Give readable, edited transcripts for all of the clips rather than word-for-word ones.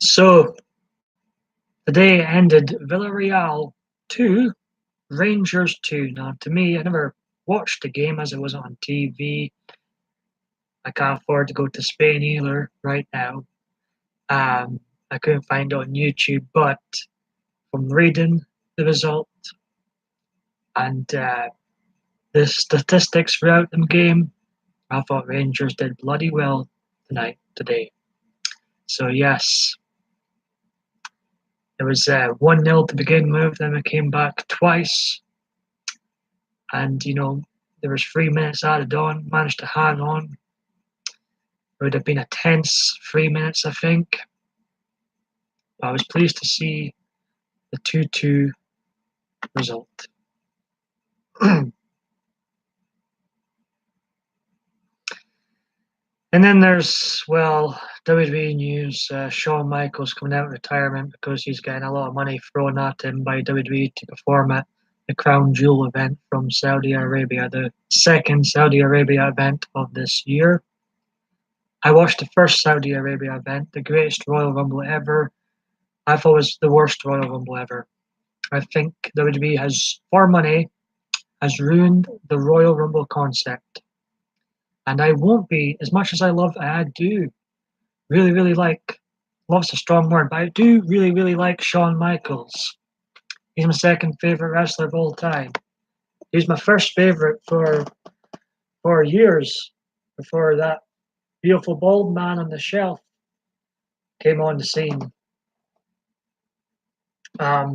So the day ended Villarreal 2, Rangers 2. Now, to me, I never watched the game as it was on TV. I can't afford to go to Spain either right now. I couldn't find it on YouTube, but from reading the result and the statistics throughout the game, I thought Rangers did bloody well today. So yes, it was 1-0 to begin with, then we came back twice. And, there was 3 minutes added on, managed to hang on. It would have been a tense 3 minutes, I think. But I was pleased to see the 2-2 result. And then there's, WWE news. Shawn Michaels coming out of retirement because he's getting a lot of money thrown at him by WWE to perform at the Crown Jewel event from Saudi Arabia, the second Saudi Arabia event of this year. I watched the first Saudi Arabia event, the greatest Royal Rumble ever. I thought it was the worst Royal Rumble ever. I think WWE has, for money, has ruined the Royal Rumble concept. And I won't be, as much as I do really like, love's a strong word, but I do really like Shawn Michaels. He's my second favorite wrestler of all time. He's my first favorite for years before that beautiful bald man on the shelf came on the scene. I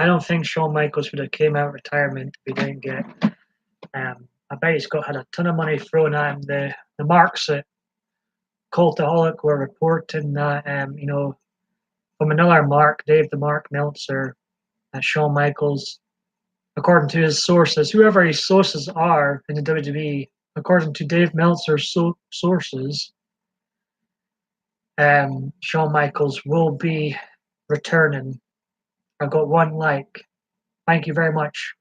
don't think Shawn Michaels would have came out of retirement if he didn't get. I bet he's had a ton of money thrown at him. The marks at Cultaholic were reporting that, from another Mark, Dave the Mark Meltzer, Shawn Michaels, according to his sources, whoever his sources are in the WWE, according to Dave Meltzer's sources, Shawn Michaels will be returning. I've got one like. Thank you very much.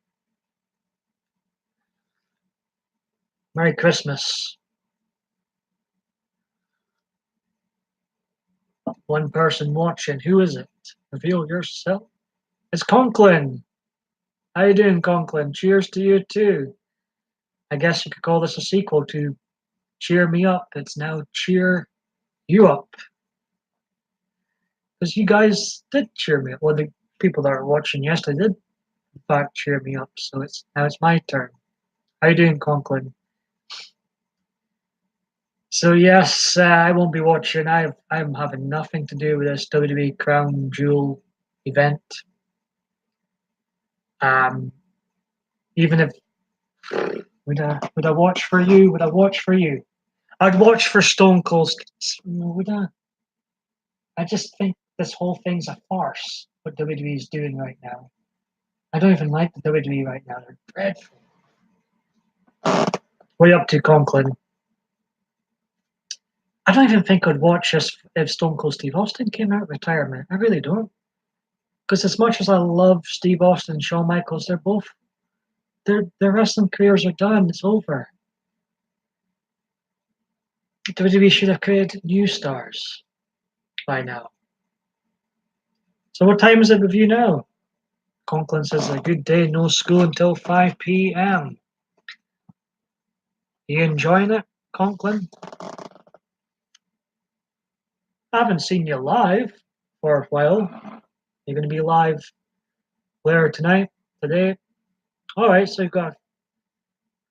Merry Christmas. One person watching. Who is it? Reveal yourself. It's Conklin. How you doing, Conklin? Cheers to you too. I guess you could call this a sequel to Cheer Me Up. It's now Cheer You Up. Because you guys did cheer me up. Well, the people that were watching yesterday did, in fact, cheer me up. So now it's my turn. How you doing, Conklin? So yes, I won't be watching. I'm having nothing to do with this WWE Crown Jewel event. Even if would I watch for you? Would I watch for you? I'd watch for Stone Cold. Would I? I just think this whole thing's a farce. What WWE is doing right now. I don't even like the WWE right now. They're dreadful. What are you up to, Conklin? I don't even think I'd watch this if Stone Cold Steve Austin came out of retirement. I really don't. Because as much as I love Steve Austin and Shawn Michaels, their wrestling careers are done. It's over. WWE should have created new stars by now. So what time is it with you now? Conklin says a good day, no school until 5 p.m. You enjoying it, Conklin? I haven't seen you live for a while. You're going to be live later today? All right, so you've got a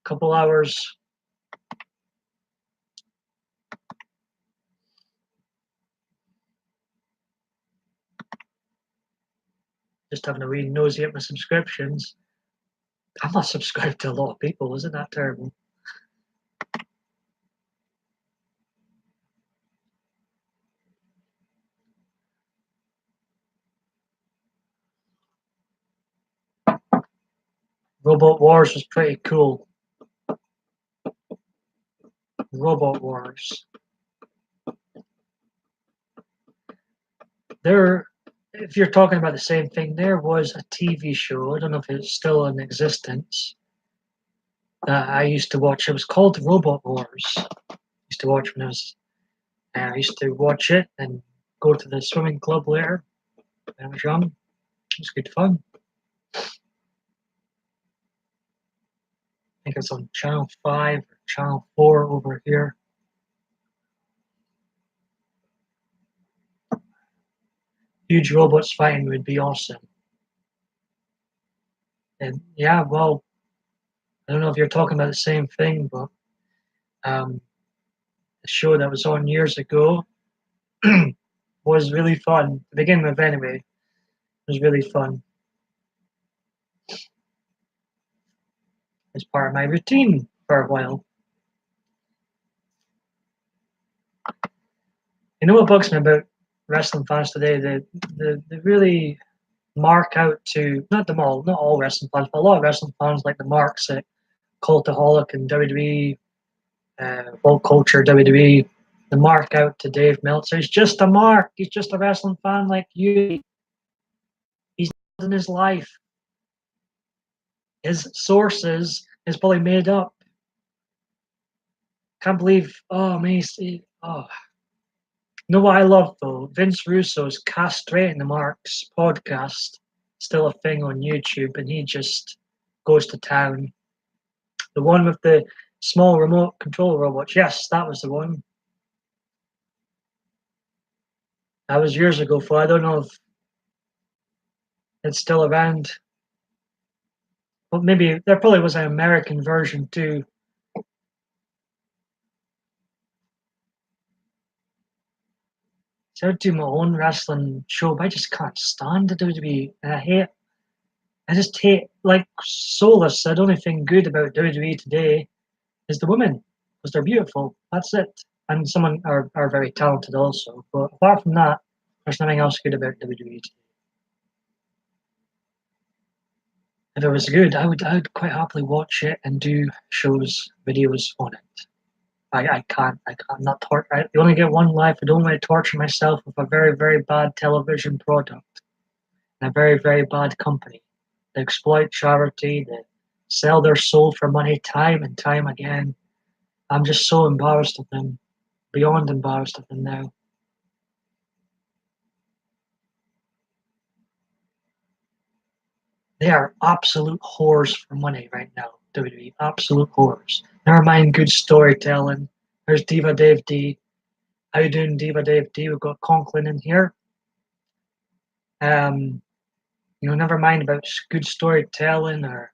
couple hours. Just having a wee nosy at my subscriptions. I'm not subscribed to a lot of people, isn't that terrible? Robot Wars was pretty cool. Robot Wars. If you're talking about the same thing, there was a TV show, I don't know if it's still in existence, that I used to watch. It was called Robot Wars. I used to watch when I used to watch it and go to the swimming club later when I was young. It was good fun. I think it's on Channel 5 or Channel 4 over here. Huge robots fighting would be awesome. And yeah, well, I don't know if you're talking about the same thing, but the show that was on years ago was really fun. To begin with, anyway, it was really fun. It's part of my routine for a while. You know what bugs me about wrestling fans today? They really mark out to not all wrestling fans, but a lot of wrestling fans like the marks at Cultaholic and WWE, World Culture, WWE. The mark out to Dave Meltzer. He's just a mark. He's just a wrestling fan like you. He's not in his life. His sources is probably made up. Can't believe. Oh, man. Oh. You know what I love though? Vince Russo's Castrating the Marks podcast, still a thing on YouTube, and he just goes to town. The one with the small remote control robots. Yes, that was the one. That was years ago, so I don't know if it's still around. But maybe there probably was an American version too. So I do my own wrestling show, but I just can't stand the WWE. And I just hate, like Soulless said, the only thing good about WWE today is the women, because they're beautiful. That's it. And some are very talented also. But apart from that, there's nothing else good about WWE today. If it was good, I would quite happily watch it and do shows, videos on it. I can't. I'm not you only get one life. I don't want to torture myself with a very, very bad television product and a very, very bad company. They exploit charity. They sell their soul for money time and time again. I'm just so embarrassed of them, beyond embarrassed of them now. They are absolute whores for money right now, WWE. Absolute whores. Never mind good storytelling. There's Diva Dave D. How you doing, Diva Dave D? We've got Conklin in here. Um, never mind about good storytelling or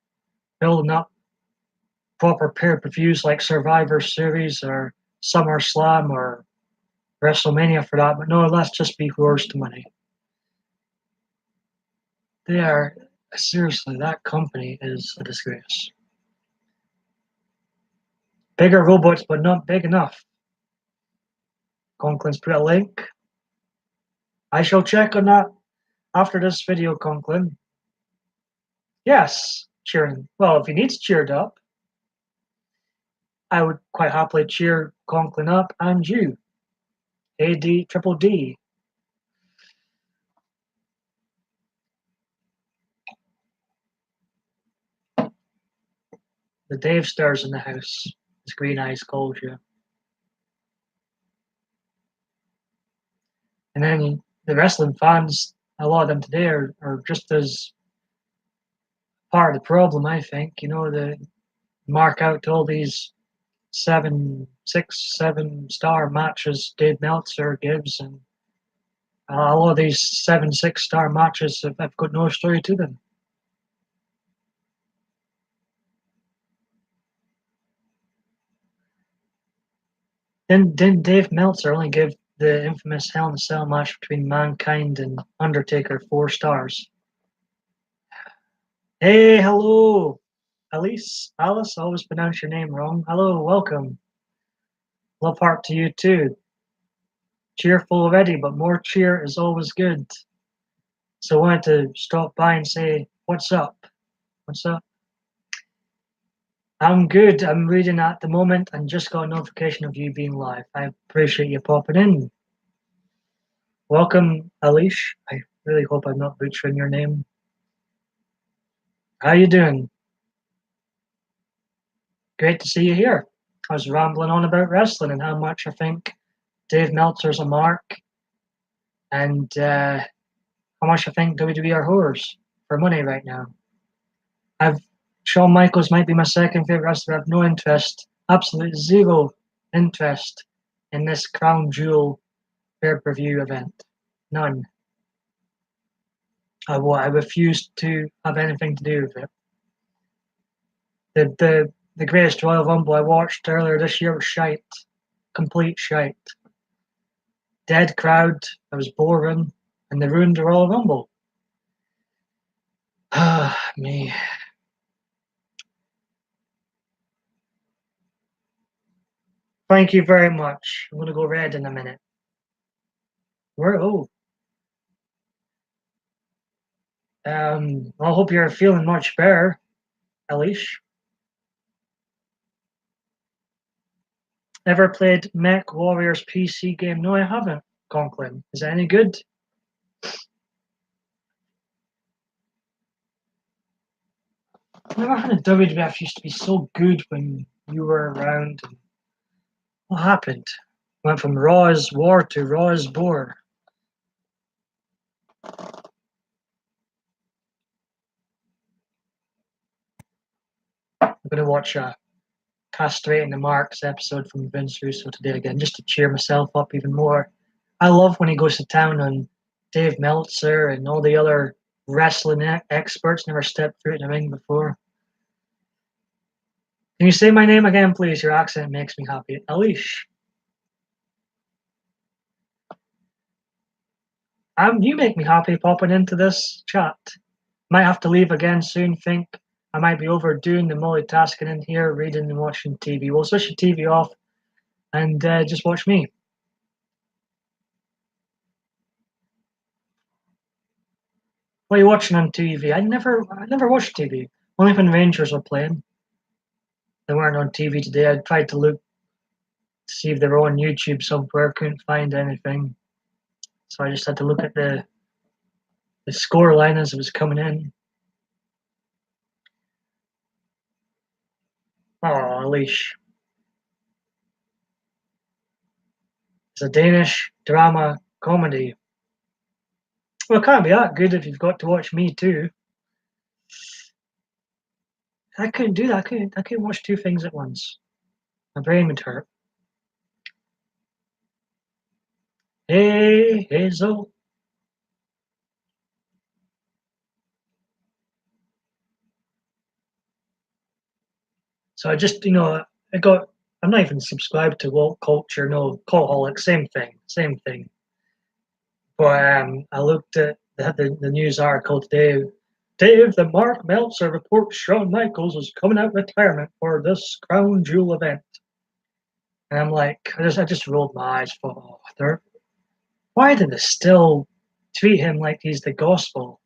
building up proper pay-per-views like Survivor Series or SummerSlam or WrestleMania for that. But no, let's just be whores to money. They are, seriously, that company is a disgrace. Bigger robots, but not big enough. Conklin's put a link. I shall check on that after this video, Conklin. Yes, cheering. Well, if he needs cheered up, I would quite happily cheer Conklin up and you. AD Triple D. The Dave Stars in the house, as Green Eyes calls you. And then the wrestling fans, a lot of them today are just as part of the problem, I think. They mark out all these 6, 7 star matches Dave Meltzer gives, and a lot of these 7, 6 star matches have got no story to them. Didn't Dave Meltzer only give the infamous Hell in a Cell match between Mankind and Undertaker 4 stars? Hey, hello, Alice. Alice, I always pronounce your name wrong. Hello, welcome. Love heart to you too. Cheerful already, but more cheer is always good. So I wanted to stop by and say, what's up? What's up? I'm good. I'm reading at the moment and just got a notification of you being live. I appreciate you popping in. Welcome, Alish. I really hope I'm not butchering your name. How you doing? Great to see you here. I was rambling on about wrestling and how much I think Dave Meltzer's a mark, and how much I think WWE are whores for money right now. I've Shawn Michaels might be my second favorite wrestler. I have no interest, absolute zero interest in this crown jewel pay-per-view event. None. I refuse to have anything to do with it. The greatest Royal Rumble I watched earlier this year was shite. Complete shite. Dead crowd, I was boring, and they ruined the Royal Rumble. Ah, me. Thank you very much. I'm gonna go red in a minute. Where? Oh, I hope you're feeling much better, Elish. Ever played Mech Warriors PC game? No, I haven't. Conklin, is it any good? I never had a WWF used to be so good when you were around. What happened? Went from Raw's War to Raw's Boar. I'm gonna watch a Castrating the Marks episode from Vince Russo today again, just to cheer myself up even more. I love when he goes to town on Dave Meltzer and all the other wrestling experts never stepped through the ring before. Can you say my name again, please? Your accent makes me happy. Alish. You make me happy popping into this chat. Might have to leave again soon. Think I might be overdoing the multitasking in here, reading and watching TV. We'll switch the TV off and just watch me. What are you watching on TV? I never watched TV. Only when Rangers were playing. They weren't on TV today. I tried to look to see if they were on YouTube somewhere. Couldn't find anything, so I just had to look at the score line as it was coming in. Oh, Leash. It's a Danish drama comedy. Well, it can't be that good if you've got to watch me too. I couldn't do that. I couldn't watch two things at once. My brain would hurt. Hey, Hazel. So I just, I got. I'm not even subscribed to woke culture. No, cultaholic. Same thing. Same thing. But I looked at the news article today. Dave, the Mark Meltzer reports Shawn Michaels is coming out of retirement for this crown jewel event. And I'm like, I just rolled my eyes. For why do they still treat him like he's the gospel?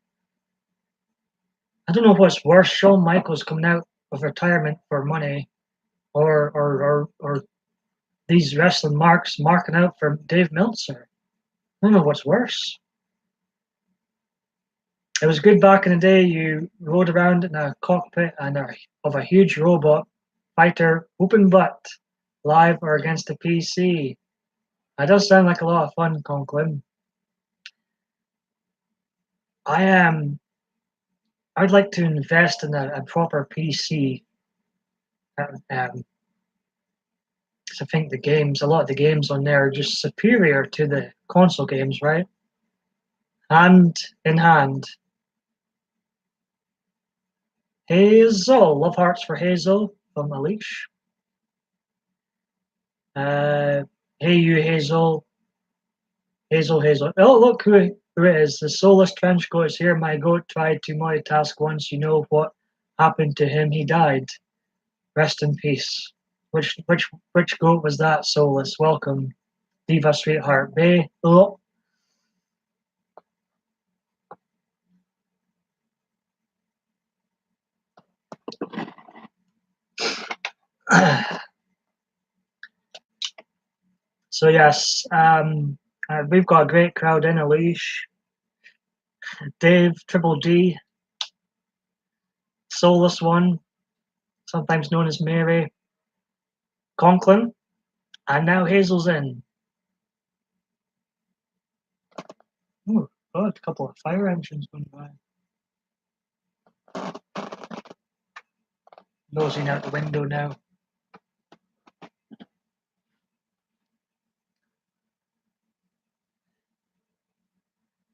I don't know what's worse, Shawn Michaels coming out of retirement for money, or these wrestling marks marking out for Dave Meltzer. I don't know what's worse. It was good back in the day. You rode around in a cockpit of a huge robot fighter, open butt, live or against a PC. That does sound like a lot of fun, Conklin. I am. I'd like to invest in a proper PC. Um, I think a lot of the games on there are just superior to the console games, right? Hand in hand. Hazel, love hearts for Hazel from Alish. Hey you, Hazel. Hazel. Oh, look who it is. The soulless trench coat is here. My goat tried to multitask once. You know what happened to him? He died. Rest in peace. Which goat was that, soulless? Welcome, Diva Sweetheart. Bay. Oh. So yes, we've got a great crowd in Alish, Dave, Triple D, Soulless One, sometimes known as Mary, Conklin, and now Hazel's in. Oh, God, a couple of fire engines going by. Nosing out the window now.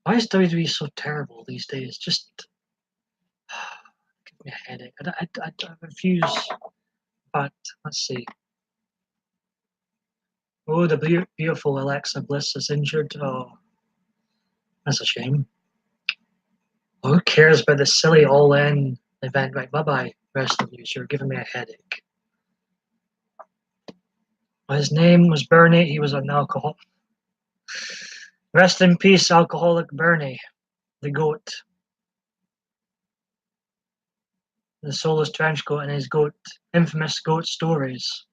Why is WWE so terrible these days? Just give me a headache. I refuse. But let's see. Oh, the beautiful Alexa Bliss is injured. Oh, that's a shame. Who cares about the silly all-in event? Right, bye-bye, wrestling news. You're giving me a headache. His name was Bernie. He was an alcohol. Rest in peace, alcoholic Bernie, the goat. The soulless trench coat and his infamous goat stories.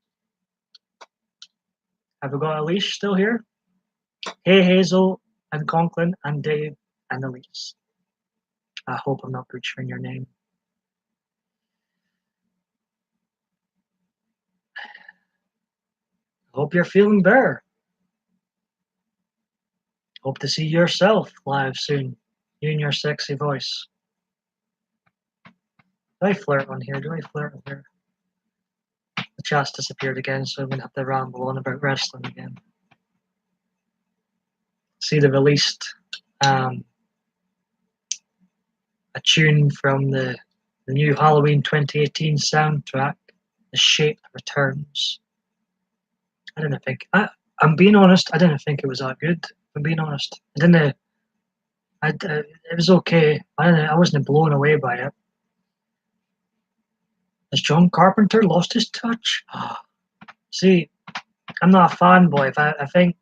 Have we got Elise still here? Hey, Hazel and Conklin and Dave and Elise. I hope I'm not butchering your name. Hope you're feeling better. Hope to see yourself live soon. You and your sexy voice. Do I flirt on here? Do I flirt on here? The chat's disappeared again, so I'm going to have to ramble on about wrestling again. See, they released a tune from the new Halloween 2018 soundtrack, The Shape Returns. I'm being honest, I didn't think it was that good. I'm being honest. It was okay. I wasn't blown away by it. Has John Carpenter lost his touch? See, I'm not a fanboy. If I think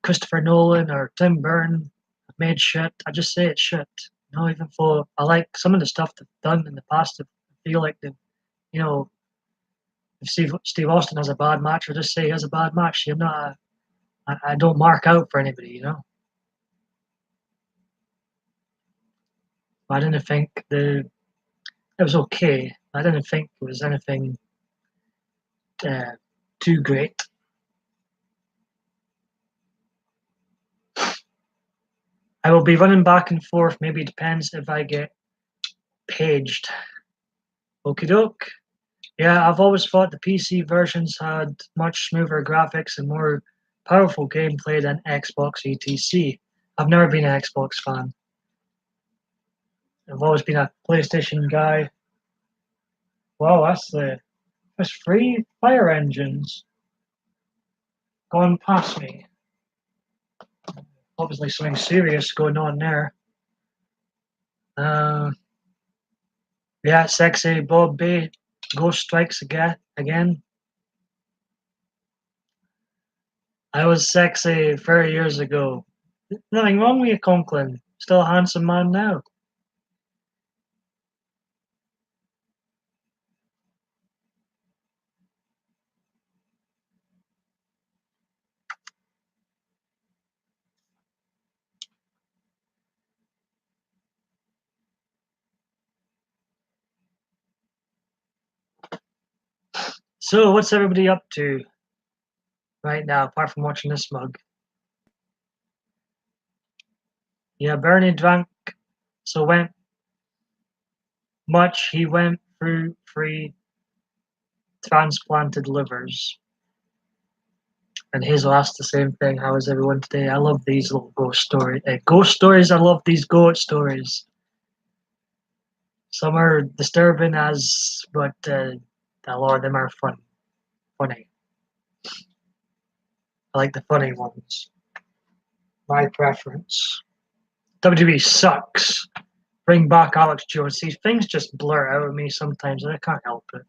Christopher Nolan or Tim Burton have made shit, I just say it's shit. Even though I like some of the stuff they've done in the past, I feel like they've, if Steve Austin has a bad match, I'll just say he has a bad match. I don't mark out for anybody, I didn't think it was okay. I didn't think it was anything too great. I will be running back and forth. Maybe it depends if I get paged. Okie doke. Yeah, I've always thought the PC versions had much smoother graphics and more powerful gameplay than Xbox etc. I've never been an Xbox fan. I've always been a PlayStation guy. Wow, that's three fire engines gone past me. Obviously something serious going on there. Yeah, sexy Bob Bay ghost strikes again. I was sexy 30 years ago. Nothing wrong with you, Conklin. Still a handsome man now. So, what's everybody up to right now, apart from watching this mug? Yeah, Bernie drank, so went much. He went through 3 transplanted livers. And Hazel asked the same thing. How is everyone today? I love these little ghost stories. Ghost stories, I love these goat stories. Some are disturbing but a lot of them are funny. I like the funny ones. My preference. WWE sucks. Bring back Alex Jones. These things just blur out of me sometimes, and I can't help it.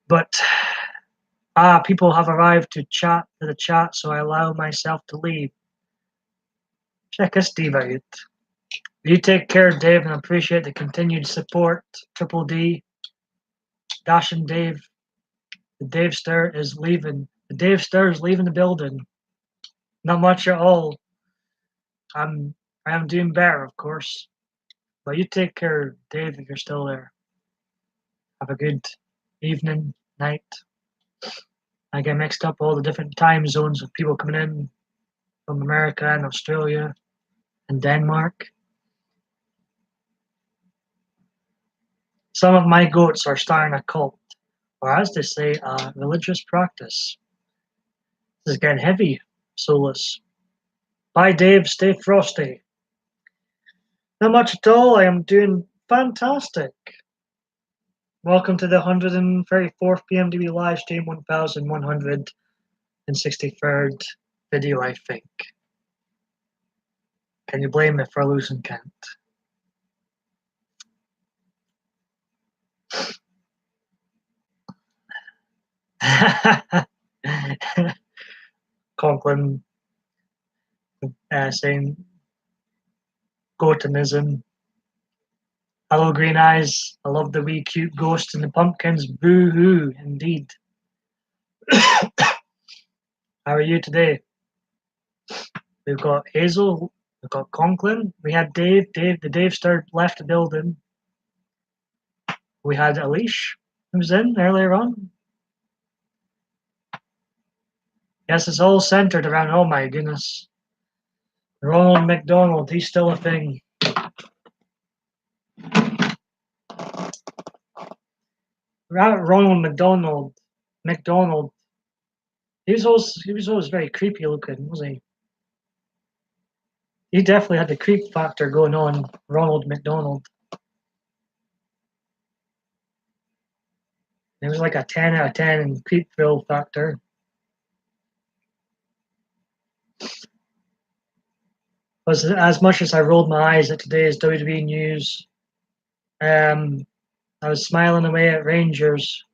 But people have arrived to the chat, so I allow myself to leave. Check us, Steve, out. You take care, Dave, and I appreciate the continued support. Triple D, Dash and Dave. The Dave Stir is leaving. The Dave Stir is leaving the building. Not much at all. I am doing better, of course. But you take care, Dave, if you're still there. Have a good evening, night. I get mixed up all the different time zones of people coming in from America and Australia and Denmark. Some of my goats are starting a cult, or as they say, a religious practice. This is getting heavy, soulless. Bye, Dave. Stay frosty. Not much at all. I am doing fantastic. Welcome to the 134th PMDB live stream, 1163rd video, I think. Can you blame me for losing count? Conklin saying goatinism. Hello, Green Eyes. I love the wee cute ghost and the pumpkins. Boo hoo, indeed. How are you today? We've got Hazel. We've got Conklin. We had Dave. The Dave star left the building. We had Alish, who was in earlier on. Yes, it's all centered around, oh my goodness. Ronald McDonald, he's still a thing. Ronald McDonald. He was always very creepy looking, wasn't he? He definitely had the creep factor going on, Ronald McDonald. It was like a 10 out of 10 in creep thrill factor. But as much as I rolled my eyes at today's WWE news, I was smiling away at Rangers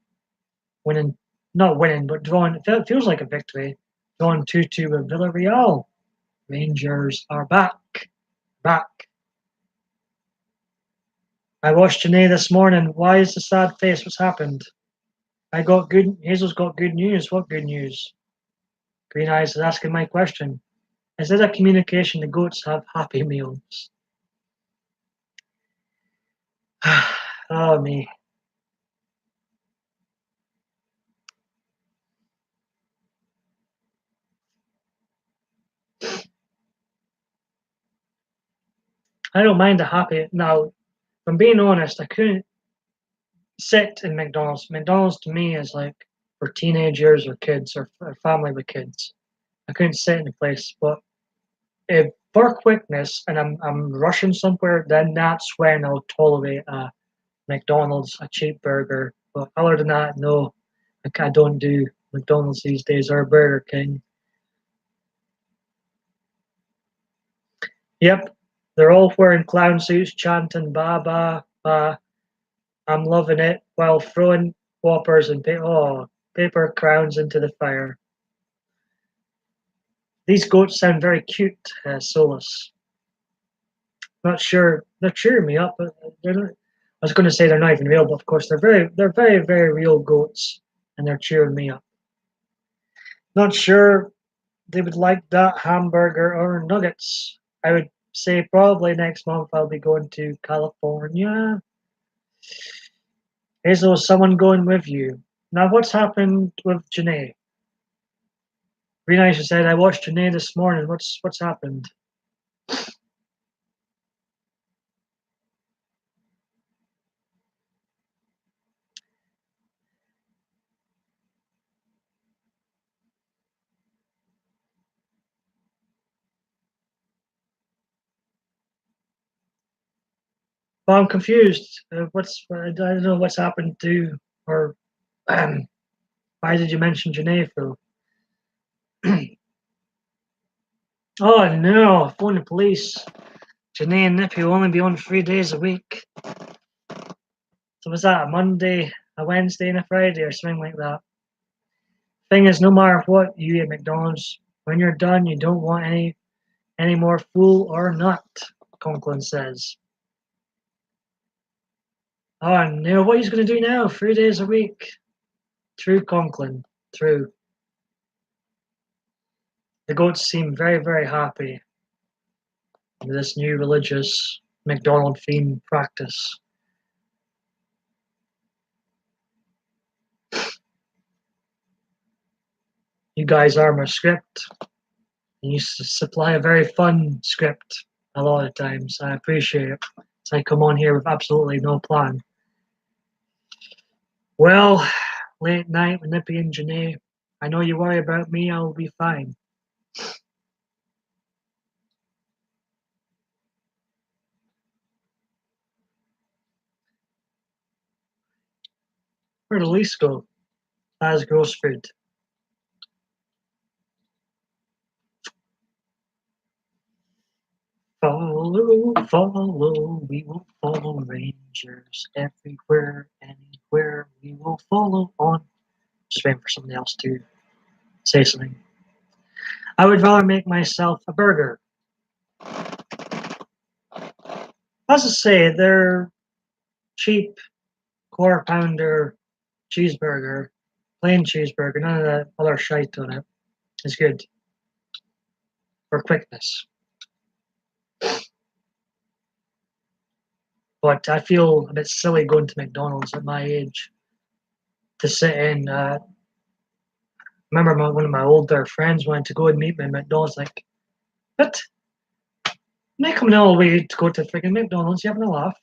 winning, not winning, but drawing. It feels like a victory, drawing 2-2 with Villarreal. Rangers are back. I watched Janae this morning. Why is the sad face? What's happened? Hazel's got good news. What good news? Green Eyes is asking my question. Is it a communication the goats have happy meals? Oh, me. I don't mind a happy. Now, if I'm being honest, I couldn't sit in McDonald's. McDonald's to me is like for teenagers or kids or family with kids. I couldn't sit in a place, but if for quickness and I'm rushing somewhere, then that's when I'll tolerate a McDonald's, a cheap burger. But other than that, no, I don't do McDonald's these days or Burger King. Yep, they're all wearing clown suits, chanting "ba ba ba." I'm loving it while throwing whoppers and paper crowns into the fire. These goats sound very cute, Solus. Not sure they're cheering me up, but they're not, I was going to say they're not even real, but of course they're very real goats, and they're cheering me up. Not sure they would like that hamburger or nuggets. I would say probably next month I'll be going to California. Hazel, is someone going with you? Now, what's happened with Janae? Rena said, I watched Janae this morning. What's happened? Well, I'm confused. I don't know what's happened to, or why did you mention Janae, Phil? Oh no, phone the police. Janae and Nippy will only be on 3 days a week. So was that a Monday, a Wednesday, and a Friday, or something like that? Thing is, no matter what you eat at McDonald's, when you're done, you don't want any more fool or nut. Conklin says. Oh no, what he's going to do now? 3 days a week. True, Conklin. True. The goats seem very happy with this new religious McDonald theme practice. You guys are my script. And you supply a very fun script a lot of times. I appreciate it. So I come on here with absolutely no plan. Well, late night with Nippy and Janae. I know you worry about me, I'll be fine. Where'd Elise go? As gross food. Follow, follow, we will follow Rangers everywhere, anywhere. We will follow on. Just waiting for somebody else to say something. I would rather make myself a burger. As I say, they're cheap, quarter pounder cheeseburger, plain cheeseburger, none of that other shite on it. It's good for quickness. But I feel a bit silly going to McDonald's at my age to sit in. Remember, one of my older friends wanted to go and meet me at McDonald's. Like, what? Am I coming all the way to go to freaking McDonald's? You having a laugh?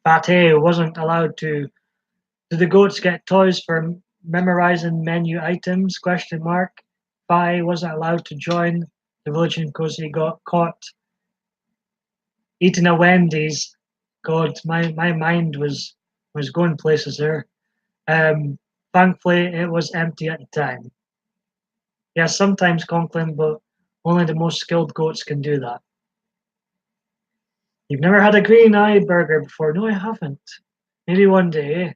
Pate wasn't allowed to. Do the goats get toys for memorizing menu items? Question mark. Pie wasn't allowed to join the religion because he got caught eating a Wendy's. God, my mind was going places there. Thankfully, it was empty at the time. Yes, sometimes Conklin, but only the most skilled goats can do that. You've never had a green eye burger before? No, I haven't. Maybe one day.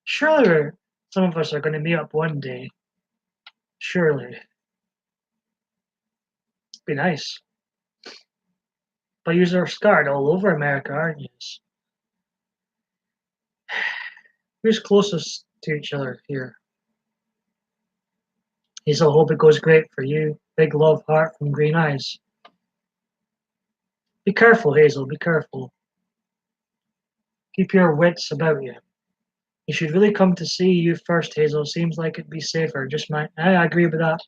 Surely some of us are going to meet up one day. Surely. Be nice. But you are scarred all over America, aren't you? Who's closest to each other here? Hazel, hope it goes great for you. Big love heart from Green Eyes. Be careful, Hazel, be careful. Keep your wits about you. You should really come to see you first, Hazel. Seems like it'd be safer. Just my I agree with that.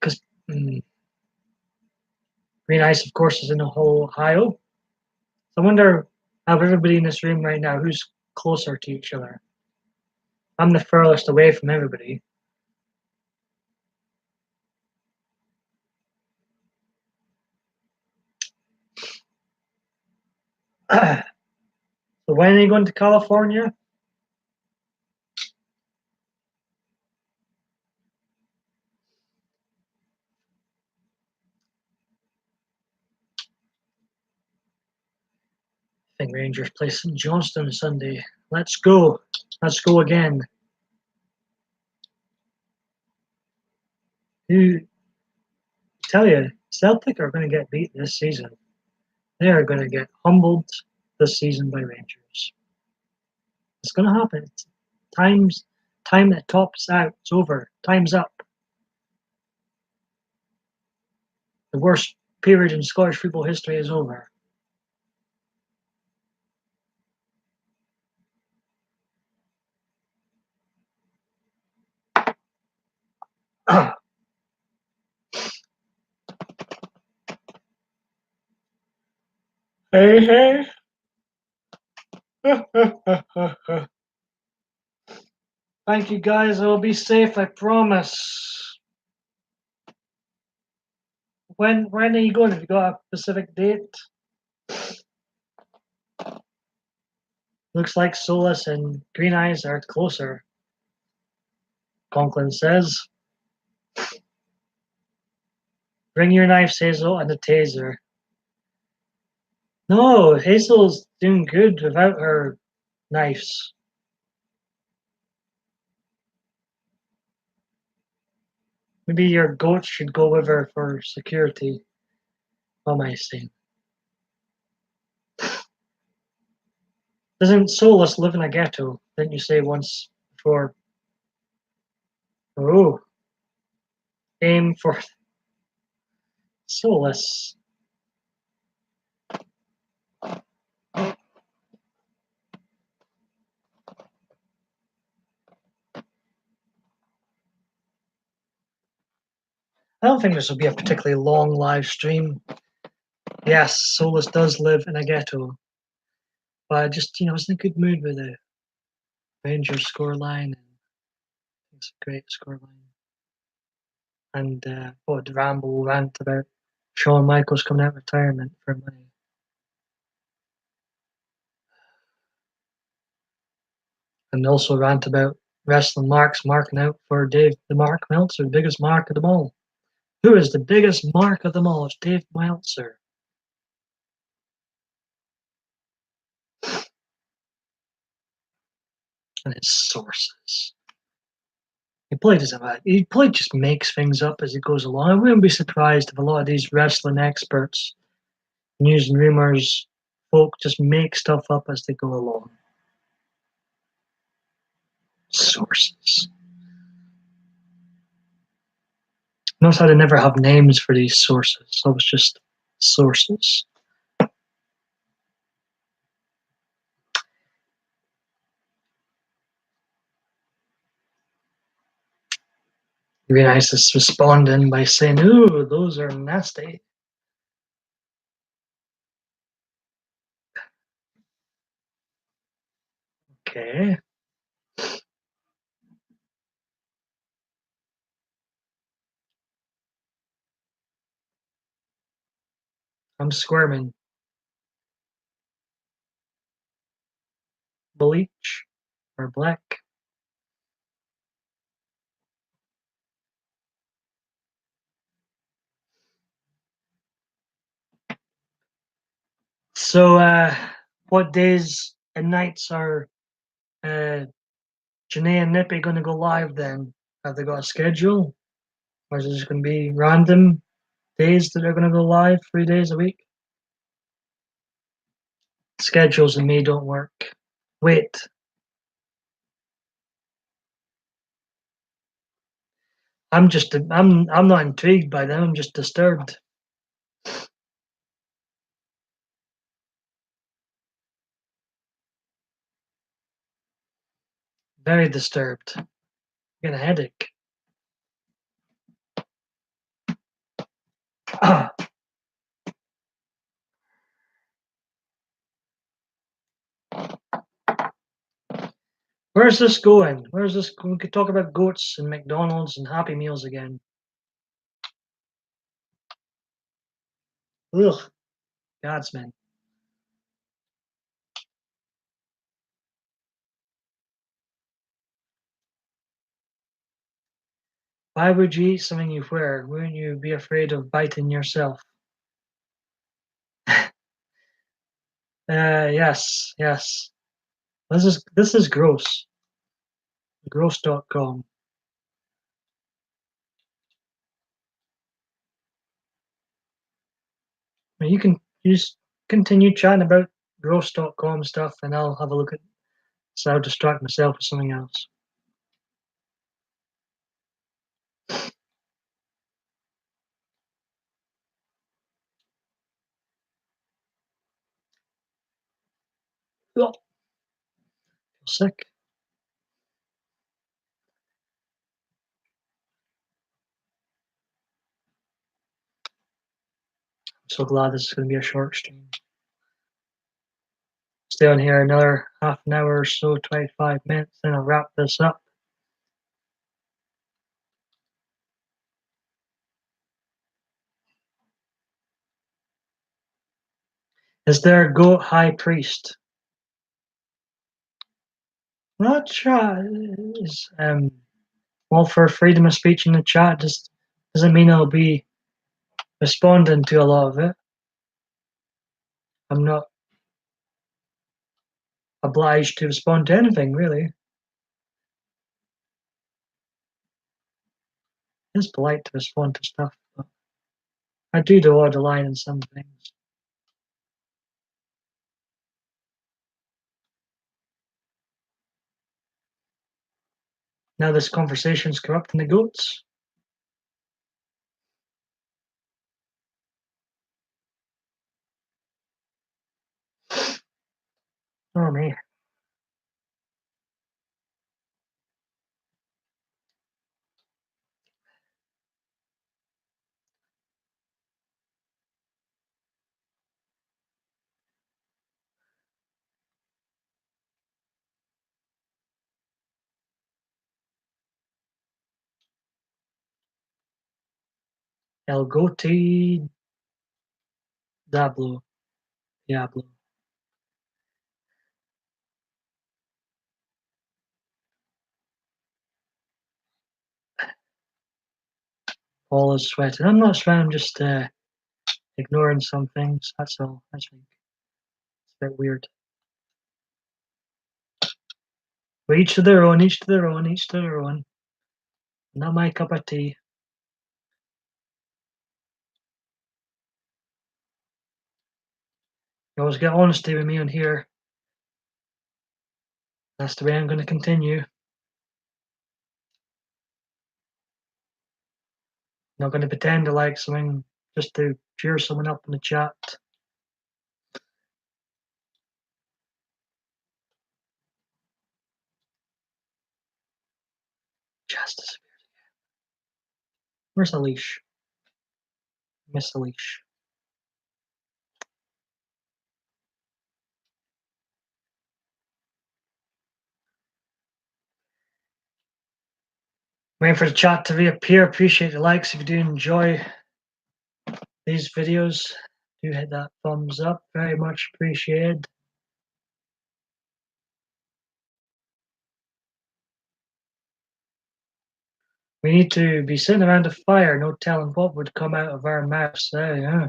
Because Green Ice, of course, is in Ohio. I wonder out of everybody in this room right now, who's closer to each other? I'm the furthest away from everybody. So when are you going to California? I think Rangers play St. Johnston Sunday. Let's go. Let's go again. Who tell you, Celtic are going to get beat this season. They are going to get humbled this season by Rangers. It's going to happen. Time that tops out. It's over. Time's up. The worst period in Scottish football history is over. Hey, hey. Thank you, guys. I'll be safe, I promise. When are you going? Have you got a specific date? Looks like Solus and Green Eyes are closer, Conklin says. Bring your knives, Hazel, and a taser. No, Hazel's doing good without her knives. Maybe your goat should go with her for security. What am I saying? Doesn't Solus live in a ghetto? Didn't you say once before? Oh, aim for Solus. I don't think this will be a particularly long live stream. Yes, Solus does live in a ghetto, but I just, I was in a good mood with the Rangers scoreline, and it's a great scoreline. And what ramble rant about Shawn Michaels coming out of retirement for money. And also rant about wrestling marks marking out for Dave the Mark Meltzer, the biggest mark of them all. Who is the biggest mark of them all? It's Dave Meltzer. And his sources. He probably just makes things up as he goes along. I wouldn't be surprised if a lot of these wrestling experts, news and rumors, folk just make stuff up as they go along. Sources. Notice how they never have names for these sources, so it's just sources. It'd be nice to respond in by saying, "Ooh, those are nasty." Okay. I'm squirming. Bleach or black. So, what days and nights are uh, Janae and Nippy going to go live then? Have they got a schedule? Or is it just going to be random days that they're going to go live 3 days a week? Schedules and me don't work. Wait, I'm not intrigued by them. I'm just disturbed. Very disturbed. I get a headache. Where's this going? Where's this? We could talk about goats and McDonald's and Happy Meals again. Ugh, Godsman. Why would you eat something you wear? Wouldn't you be afraid of biting yourself? Yes, yes. This is gross. Gross.com. You can just continue chatting about gross.com stuff, and I'll have a look at. So I'll distract myself with something else. Oh, sick. I'm so glad this is going to be a short stream. Stay on here another half an hour or so, 25 minutes, then I'll wrap this up. Is there a goat high priest? Not sure. Is all for freedom of speech in the chat doesn't mean I'll be responding to a lot of it. I'm not obliged to respond to anything, really. It's polite to respond to stuff, but I do draw the line in some things. Now this conversation's corrupting the goats. Oh me. El Goti Diablo. Diablo. Paul is sweating. I'm not sweating, I'm just ignoring some things. That's all. I think it's a bit weird. But each to their own, each to their own, each to their own. Not my cup of tea. You always get honesty with me on here. That's the way I'm going to continue. Not going to pretend to like something just to cheer someone up in the chat. Justice. Where's the leash? Miss the leash. Waiting for the chat to reappear. Appreciate the likes if you do enjoy these videos. Do hit that thumbs up. Very much appreciated. We need to be sitting around a fire, no telling what would come out of our mouths. Yeah.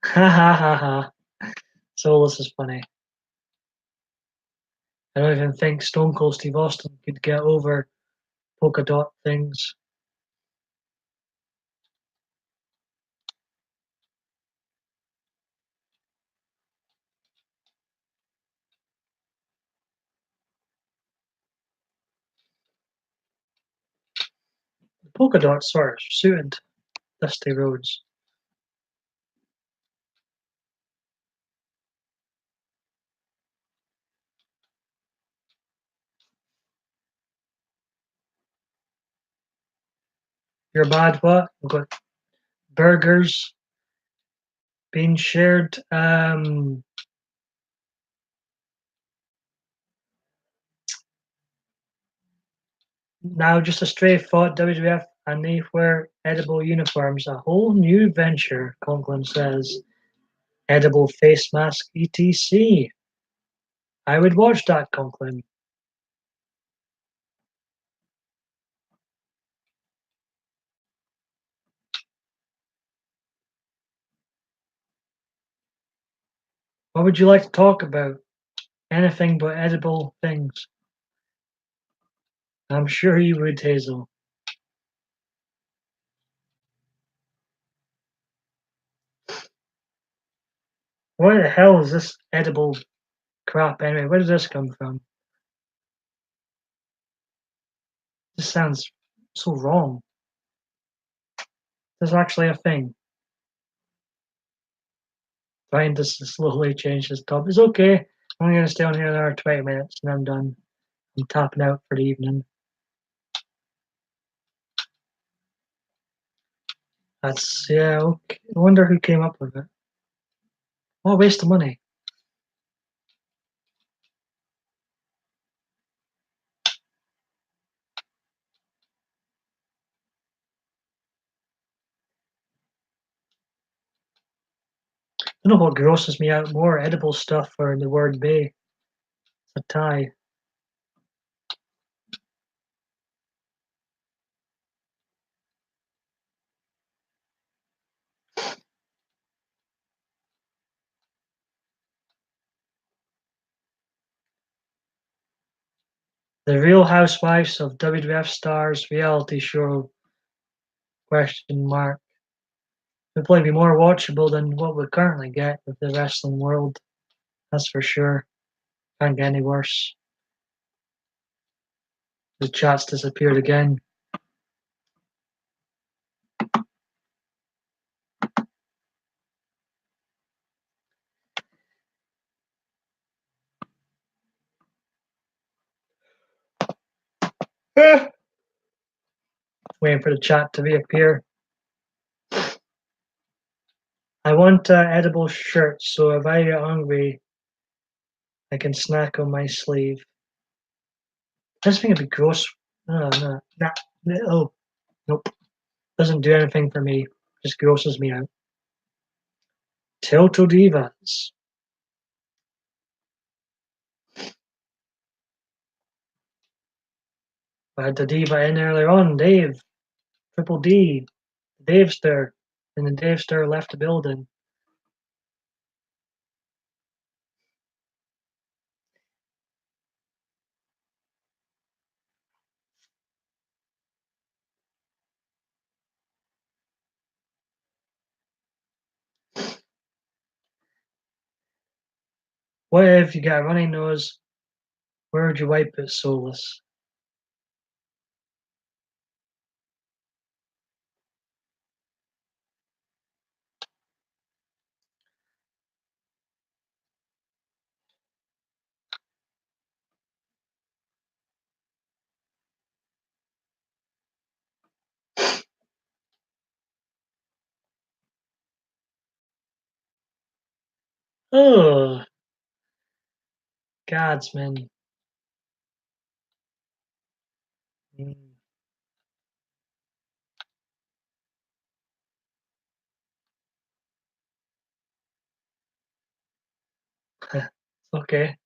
Ha ha ha ha. Solus is funny. I don't even think Stone Cold Steve Austin could get over polka dot things. The polka dots sort of suited Dusty Rhodes. You're bad what? We've got burgers being shared. Now just a stray thought, WWF and they wear edible uniforms. A whole new venture, Conklin says. Edible face mask, etc. I would watch that, Conklin. What would you like to talk about? Anything but edible things. I'm sure you would, Hazel. Where the hell is this edible crap anyway? Where does this come from? This sounds so wrong. There's actually a thing. Trying to slowly change this top. It's okay. I'm only going to stay on here another 20 minutes and I'm done. I'm tapping out for the evening. That's, yeah, okay. I wonder who came up with it. What a waste of money. I don't know what grosses me out more, edible stuff or the word bay. It's a tie. The Real Housewives of WWF Stars reality show? Question mark. It'll probably be more watchable than what we currently get with the wrestling world. That's for sure. Can't get any worse. The chat's disappeared again. Waiting for the chat to reappear. I want edible shirts, so if I get hungry, I can snack on my sleeve. I just think it'd be gross. No. Oh, nope. Doesn't do anything for me. Just grosses me out. Total Divas. I had the diva in earlier on, Dave. Triple D. Davester. And the Davester left the building. What if you got a runny nose? Where would you wipe it, Solus? Oh, godsman. Mm. Okay.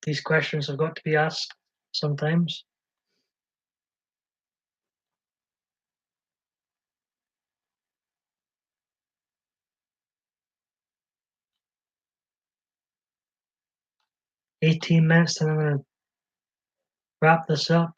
These questions have got to be asked sometimes. $18, and I'm going to wrap this up.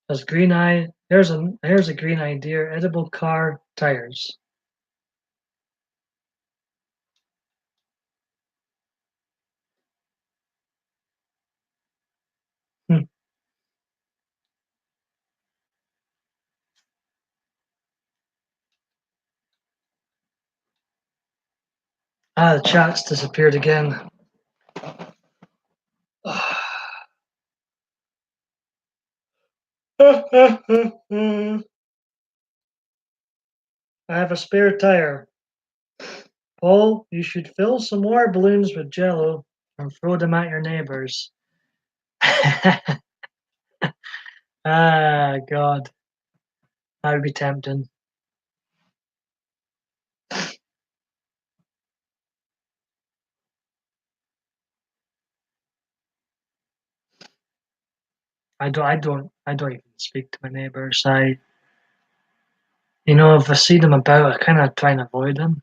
There's green eye. Here's a green idea. Edible car tires. Hmm. The chat's disappeared again. I have a spare tire. Paul, you should fill some more balloons with jello and throw them at your neighbors. God. That would be tempting. I don't even speak to my neighbors. If I see them about, I kind of try and avoid them.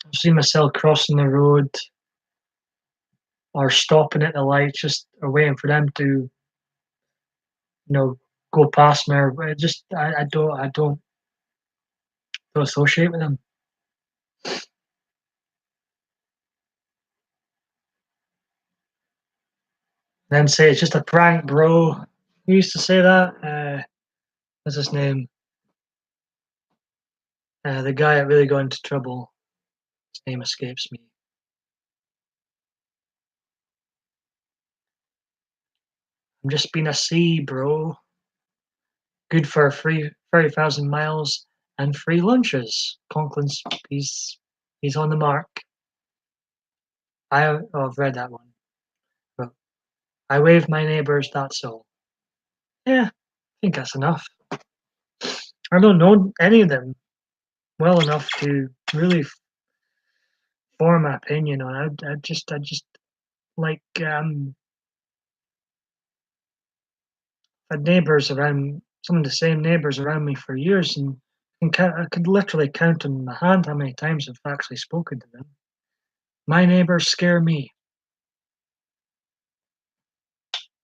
I see myself crossing the road or stopping at the light, or waiting for them to, go past me. Or I don't associate with them. Then say it's just a prank, bro. Who used to say that? What's his name? The guy that really got into trouble. His name escapes me. I'm just being a C, bro. Good for free 30,000 miles and free lunches. Conklin's he's on the mark. I've read that one. But I wave my neighbors. That's all. Yeah, I think that's enough. I don't know any of them well enough to really form an opinion on it. I just like had neighbors around some of the same neighbors around me for years, and I could literally count on my hand how many times I've actually spoken to them. My neighbors scare me.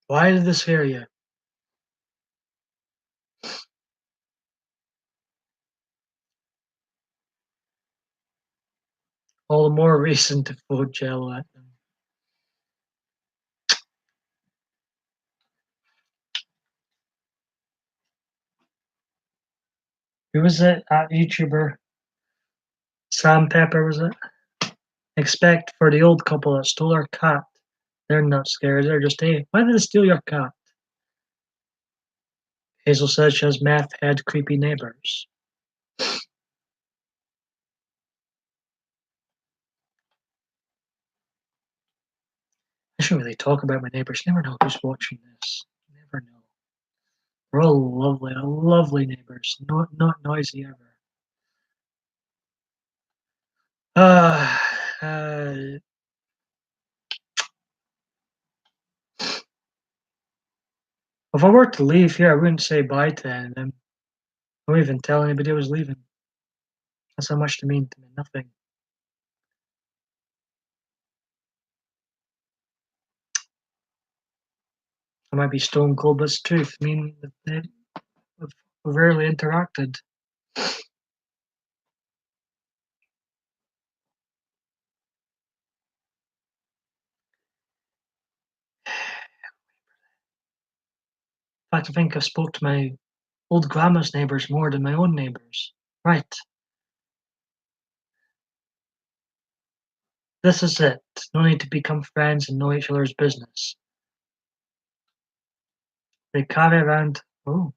Why did this scare you? All the more reason to throw gel at them. Who was it? That YouTuber Sam Pepper was it? Expect for the old couple that stole our cat. They're not scared. They're just, hey, why did they steal your cat? Hazel says she has meth head creepy neighbors. I shouldn't really talk about my neighbors. Never know who's watching this. Never know. We're all lovely, lovely neighbors. Not noisy ever. Uh, uh, if I were to leave here, I wouldn't say bye to any of them. I wouldn't even tell anybody I was leaving. That's how much they mean to me. Nothing. I might be stone cold, but it's truth. I mean, we've rarely interacted. In fact, I think I've spoke to my old grandma's neighbors more than my own neighbors. Right. This is it. No need to become friends and know each other's business. They carry around. Oh,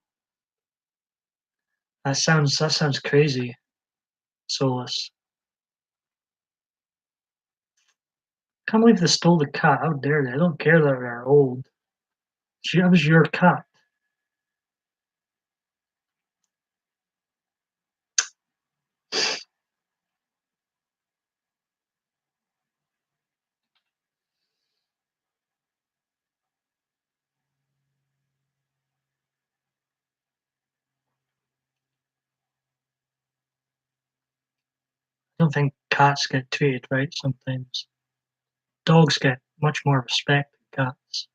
that sounds crazy. Soulless. Can't believe they stole the cat. How dare they? I don't care that they're old. That was your cat. I don't think cats get treated right sometimes. Dogs get much more respect than cats.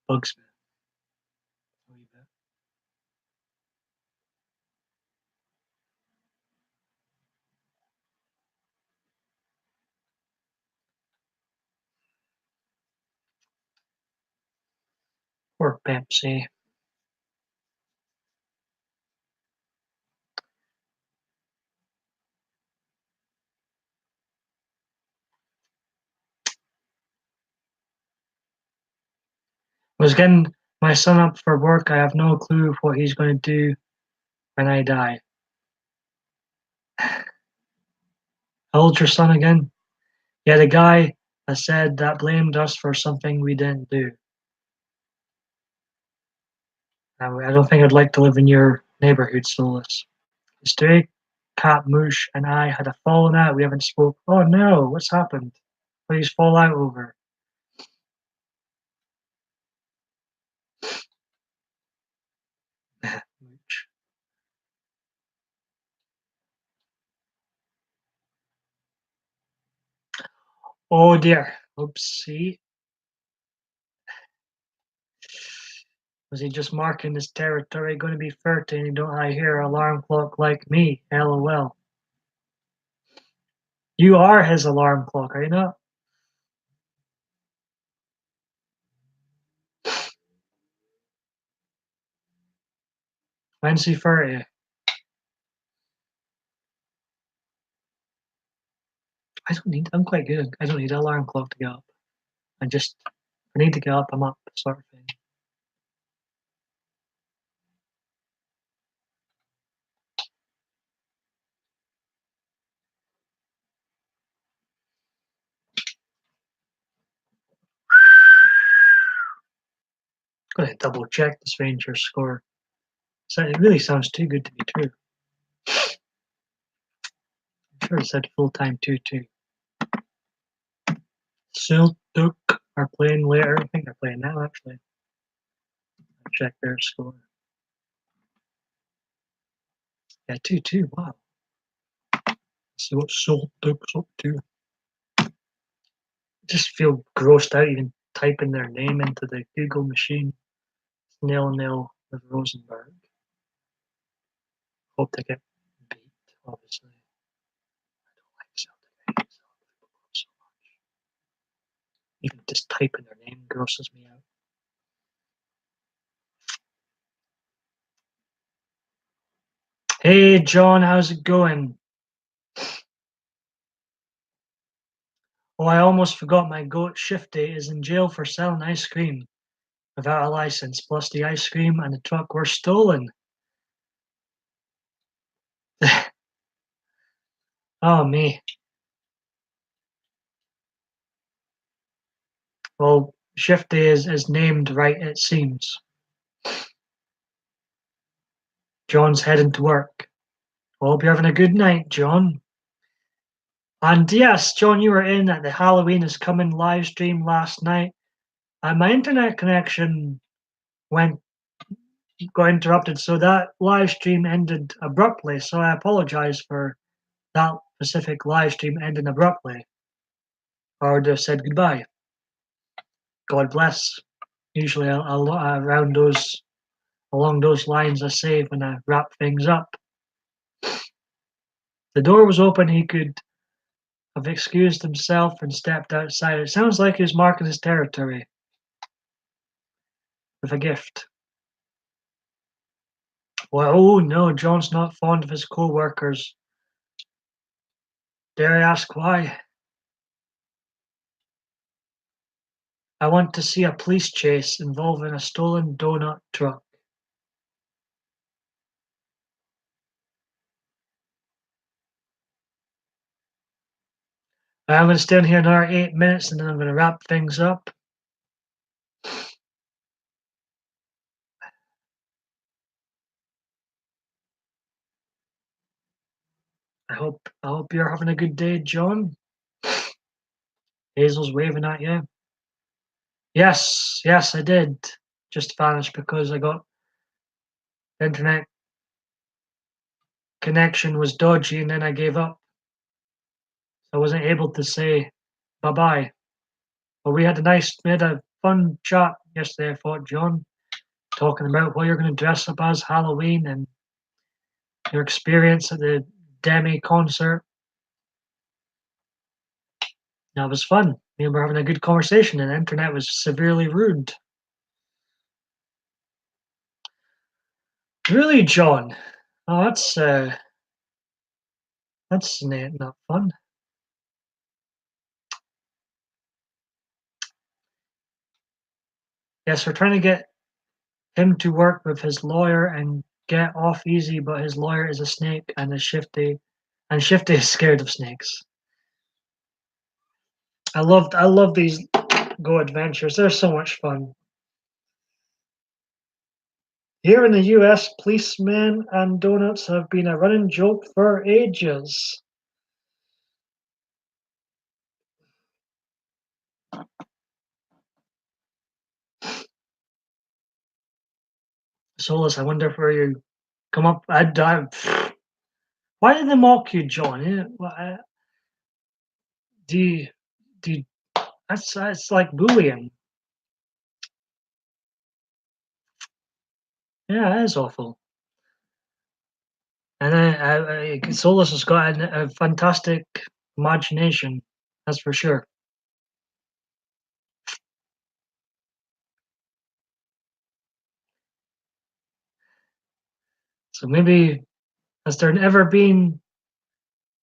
Bugs me a wee bit. Poor Pepsi. I was getting my son up for work. I have no clue what he's going to do when I die. How old's your son again? Yeah, the guy that said that blamed us for something we didn't do. I don't think I'd like to live in your neighborhood, Solus. Stray Cat Moosh and I had a falling out. We haven't spoke. Oh no, what's happened? What did you fall out over? Mooch. Oh dear. Oopsie. Was he just marking his territory? Going to be 13? You don't I hear alarm clock like me? LOL. You are his alarm clock, are you not? When's he 30? I'm quite good. I don't need an alarm clock to get up. I need to get up, I'm up, sort of thing. Gonna double check this Rangers score. So it really sounds too good to be true. I'm sure it said full-time too. Celtic are playing later. I think they're playing now, actually. I'll check their score. Yeah, 2-2. Wow. Let's see what Celtic's up to. I just feel grossed out even typing their name into the Google machine. It's 0-0 with Rosenborg. Hope they get beat, obviously. I don't like Celtic. I hate Celtic football so much. Even just typing their name grosses me out. Hey, John, how's it going? Oh, I almost forgot my goat Shifty is in jail for selling ice cream without a license, plus the ice cream and the truck were stolen. Oh, me. Well, Shifty is named right, it seems. John's heading to work. Well, hope you're having a good night, John. And yes, John, you were in at the Halloween is Coming live stream last night, and my internet connection went got interrupted, so that live stream ended abruptly. So I apologize for that specific live stream ending abruptly. I would have said goodbye. God bless. Usually, around those along those lines, I say when I wrap things up. The door was open. He could have excused himself and stepped outside. It sounds like he was marking his territory with a gift. Well, oh no, John's not fond of his co-workers. Dare I ask why? I want to see a police chase involving a stolen donut truck. I'm going to stay in here another 8 minutes and then I'm going to wrap things up. I hope you're having a good day, John. Hazel's waving at you. Yes, I did. Just vanished because I got the internet connection was dodgy and then I gave up. I wasn't able to say bye bye. But we had a fun chat yesterday, I thought, John, talking about what you're going to dress up as Halloween and your experience at the Demi concert. That was fun. We were having a good conversation and the internet was severely ruined. Really, John? Oh, that's not fun. Yes, we're trying to get him to work with his lawyer and get off easy, but his lawyer is a snake and is shifty, and Shifty is scared of snakes. I love these Go adventures. They're so much fun. Here in the US, policemen and donuts have been a running joke for ages. Solus, I wonder where you come up. Why did they mock you, John? Do you, do you, that's like bullying. Yeah, it is awful. And Solus has got a fantastic imagination, that's for sure. So maybe has there ever been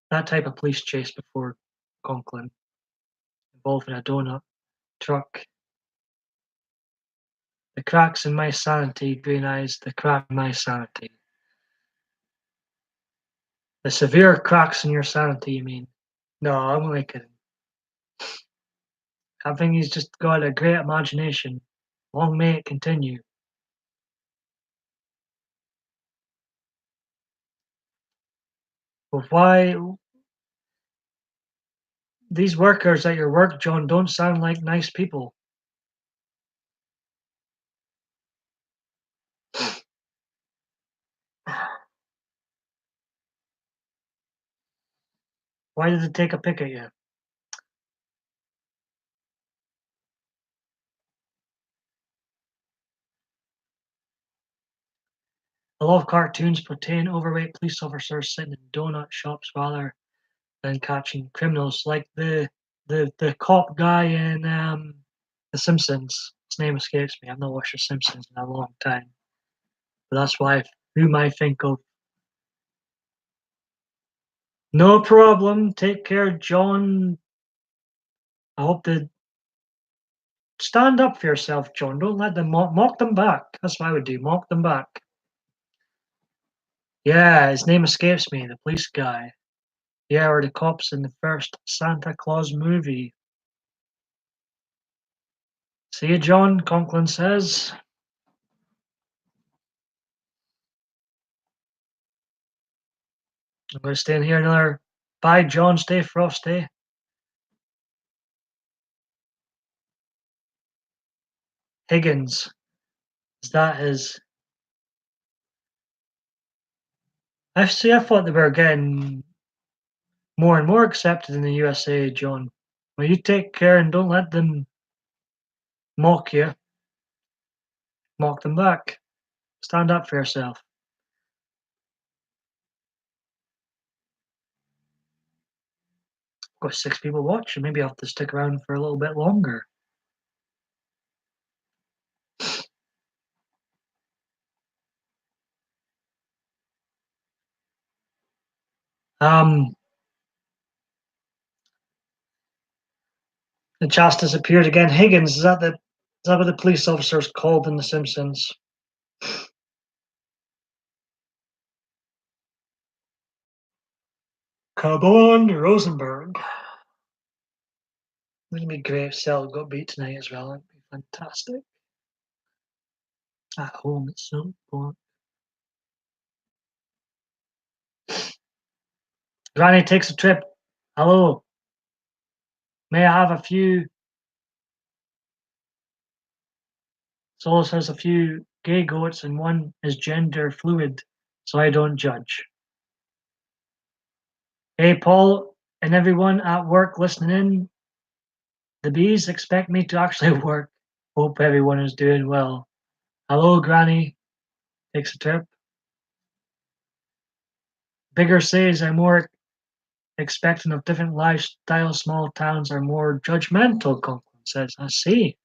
that type of police chase before, Conklin, involving a donut truck? The cracks in my sanity, green eyes, the crack in my sanity. The severe cracks in your sanity, you mean? No, I'm only kidding. I think he's just got a great imagination. Long may it continue. But why these workers at your work, John, don't sound like nice people? Why did they take a pick at you? A lot of cartoons portray overweight police officers sitting in donut shops rather than catching criminals, like the cop guy in The Simpsons. His name escapes me. I've not watched The Simpsons in a long time, but that's why whom I think of. No problem. Take care, John. I hope to stand up for yourself, John. Don't let them mock them back. That's what I would do. Mock them back. Yeah, his name escapes me. The police guy. Yeah, or the cops in the first Santa Claus movie. See you, John, Conklin says. I'm going to stay in here another. Bye, John. Stay frosty. Higgins. Is that his? I see. I thought they were getting more and more accepted in the USA, John. Well, you take care and don't let them mock you. Mock them back. Stand up for yourself. Got 6 people watching. Maybe I'll have to stick around for a little bit longer. Um, the Justice appeared again. Higgins, is that what the police officer's called in The Simpsons? Come on, Rosenberg. It's gonna be great if Cell got beat tonight as well. It'd be fantastic. At home at some point. Granny takes a trip. Hello. May I have a few? Solus has a few gay goats and one is gender fluid, so I don't judge. Hey, Paul and everyone at work listening in. The bees expect me to actually work. Hope everyone is doing well. Hello, Granny. Takes a trip. Bigger cities are more expecting of different lifestyles. Small towns are more judgmental, Conklin says. I see.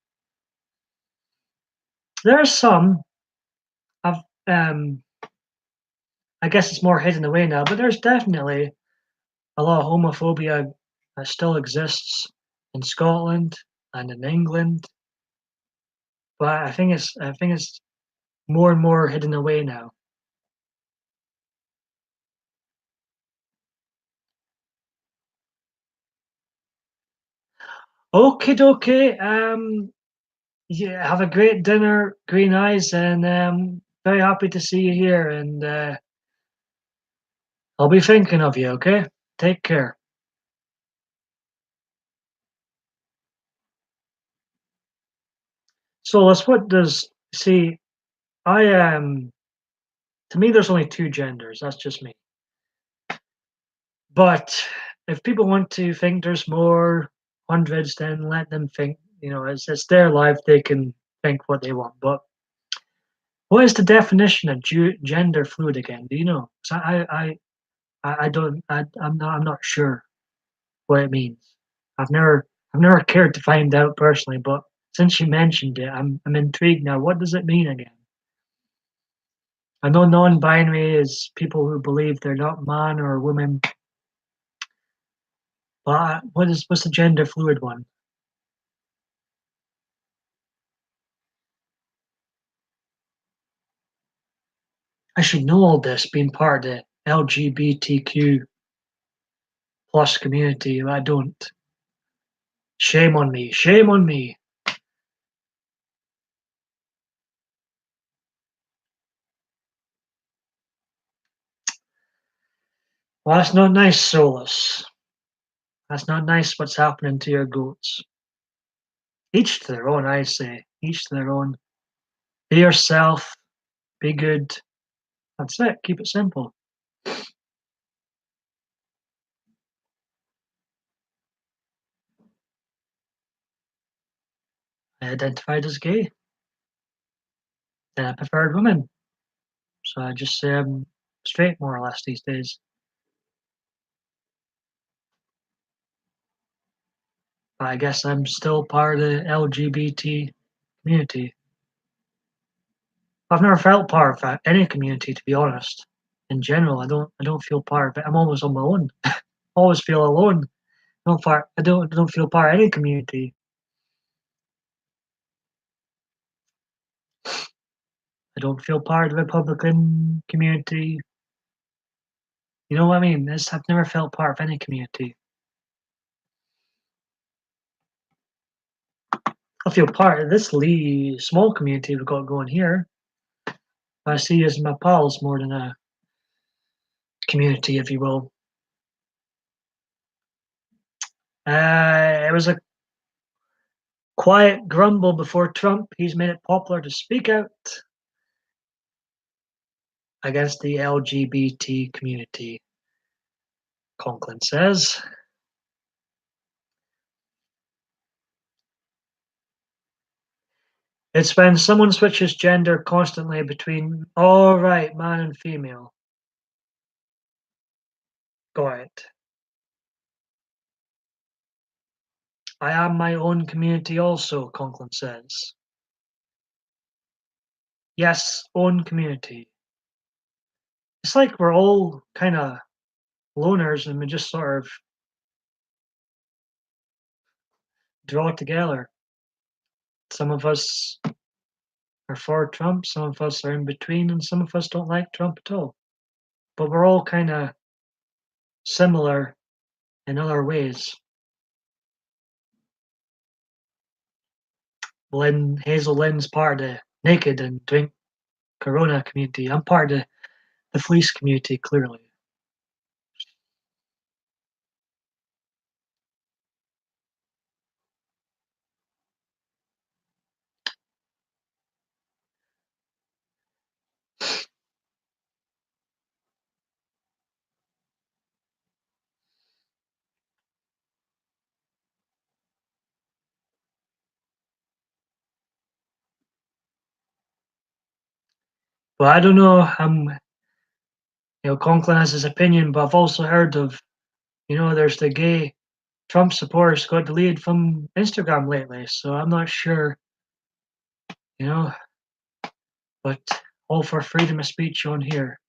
There are some. I've, um, I guess it's more hidden away now, but there's definitely a lot of homophobia that still exists in Scotland and in England. But I think it's more and more hidden away now. Okay, dokie. Yeah, have a great dinner, Green Eyes, and very happy to see you here. And I'll be thinking of you. Okay, take care. So let's what does see. I am to me, there's only two genders. That's just me. But if people want to think there's more hundreds, then let them think. It's their life. They can think what they want. But what is the definition of gender fluid again? Do you know? 'Cause I don't. I'm not sure what it means. I've never cared to find out personally. But since you mentioned it, I'm intrigued now. What does it mean again? I know non-binary is people who believe they're not man or woman. But what's the gender fluid one? I should know all this, being part of the LGBTQ plus community. I don't. Shame on me. Shame on me. Well, that's not nice, Solus. That's not nice what's happening to your goats. Each to their own, I say. Each to their own. Be yourself. Be good. That's it. Keep it simple. I identified as gay. Then I preferred women. So I just say I'm straight more or less these days. But I guess I'm still part of the LGBT community. I've never felt part of any community, to be honest. In general, I don't feel part of it. I'm always on my own. Always feel alone. I don't feel part of any community. I don't feel part of the Republican community. You know what I mean? I've never felt part of any community. I feel part of this small community we've got going here. I see you as my pals more than a community, if you will. It was a quiet grumble before Trump. He's made it popular to speak out against the LGBT community, Conklin says. It's when someone switches gender constantly between, all right, man and female. Got it. I am my own community also, Conklin says. Yes, own community. It's like we're all kind of loners and we just sort of draw together. Some of us are for Trump, some of us are in between, and some of us don't like Trump at all. But we're all kind of similar in other ways. Hazel Lynn's part of the naked and drink Corona community. I'm part of the fleece community, clearly. But I don't know. Conklin has his opinion, but I've also heard of, there's the gay Trump supporters got deleted from Instagram lately. So I'm not sure, you know, but all for freedom of speech on here.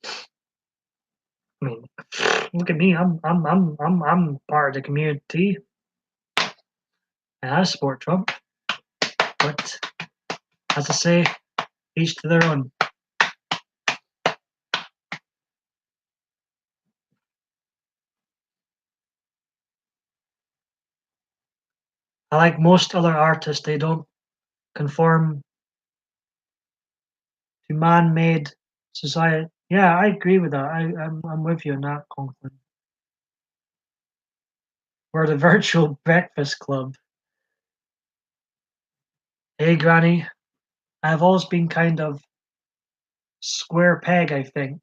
I mean, look at me. I'm part of the community, and I support Trump. But as I say, each to their own. I like most other artists, they don't conform to man-made society. Yeah, I agree with that. I'm with you on that, Conklin. We're the virtual breakfast club. Hey, Granny. I've always been kind of square peg, I think.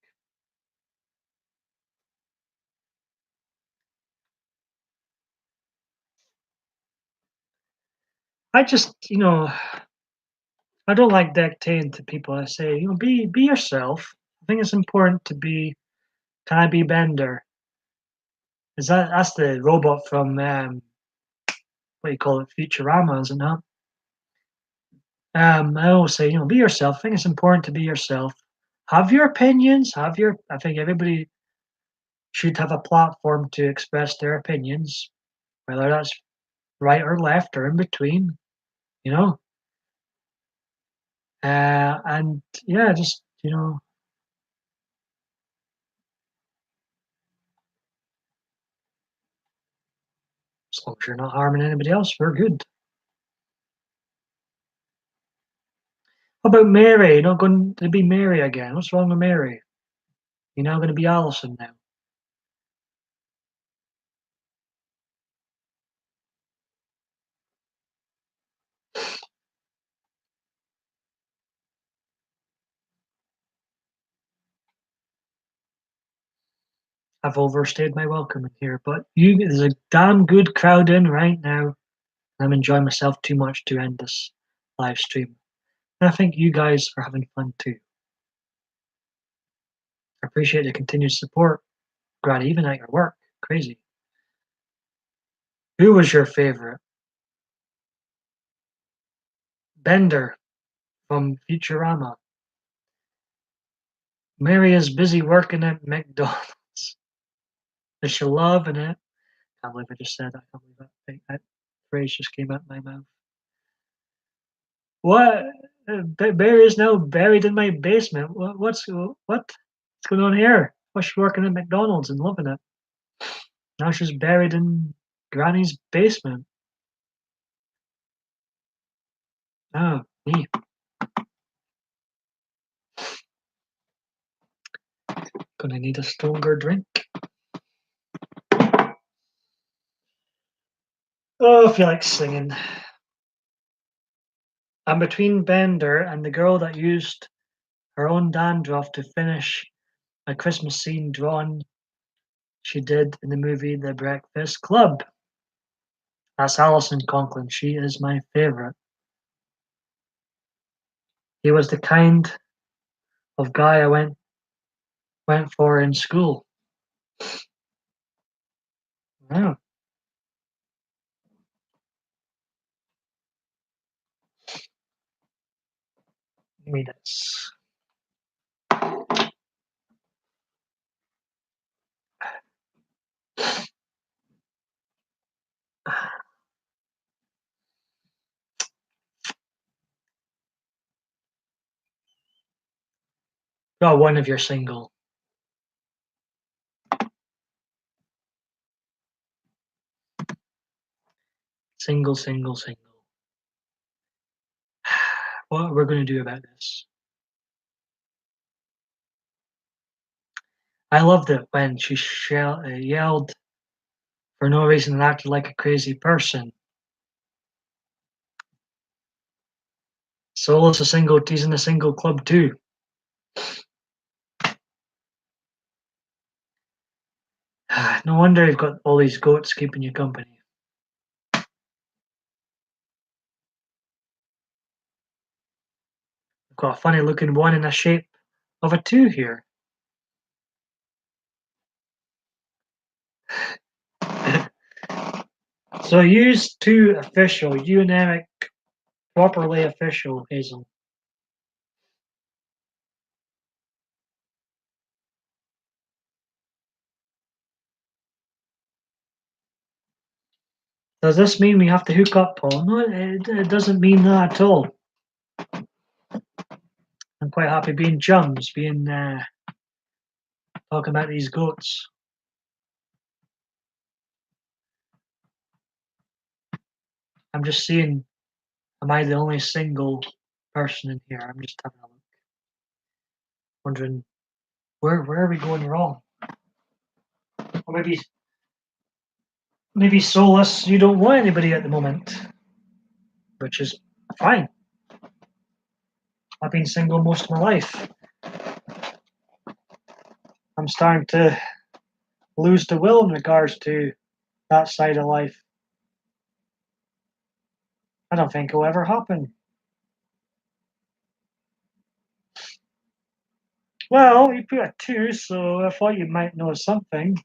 I just, I don't like dictating to people. I say, be yourself. I think it's important to be. Can I be Bender? That's the robot from what do you call it, Futurama, isn't it? I always say, be yourself. I think it's important to be yourself. Have your opinions. I think everybody should have a platform to express their opinions, whether that's right or left or in between. You know, and yeah, just as long as you're not harming anybody else, we're good. How about Mary? You're not going to be Mary again. What's wrong with Mary? You're now going to be Alison now. I've overstayed my welcome in here, but there's a damn good crowd in right now. I'm enjoying myself too much to end this live stream. And I think you guys are having fun too. I appreciate the continued support. Glad even at your work. Crazy. Who was your favorite? Bender from Futurama. Mary is busy working at McDonald's. Is she loving it? I can't believe I just said that. I can't believe that phrase just came out of my mouth. What? Mary is now buried in my basement. What's going on here? What's she working at McDonald's and loving it? Now she's buried in Granny's basement. Oh, me. Gonna need a stronger drink. Oh, I feel like singing. I'm between Bender and the girl that used her own dandruff to finish a Christmas scene drawn she did in the movie The Breakfast Club. That's Alison Conklin. She is my favorite. He was the kind of guy I went for in school. Wow. Give me this. Got one if you're single. Single, single, single. What are we going to do about this? I loved it when she yelled for no reason and acted like a crazy person. Solo's a single, he's in a single club too. No wonder you've got all these goats keeping you company. I've got a funny looking one in the shape of a two here. So use two official, you and Eric properly official, Hazel. Does this mean we have to hook up, Paul? No, it doesn't mean that at all. I'm quite happy being chums, talking about these goats. I'm just seeing, am I the only single person in here? I'm just having a look. Wondering, where are we going wrong? Or maybe Solus, you don't want anybody at the moment, which is fine. I've been single most of my life. I'm starting to lose the will in regards to that side of life. I don't think it'll ever happen. Well, you put a 2, so I thought you might know something.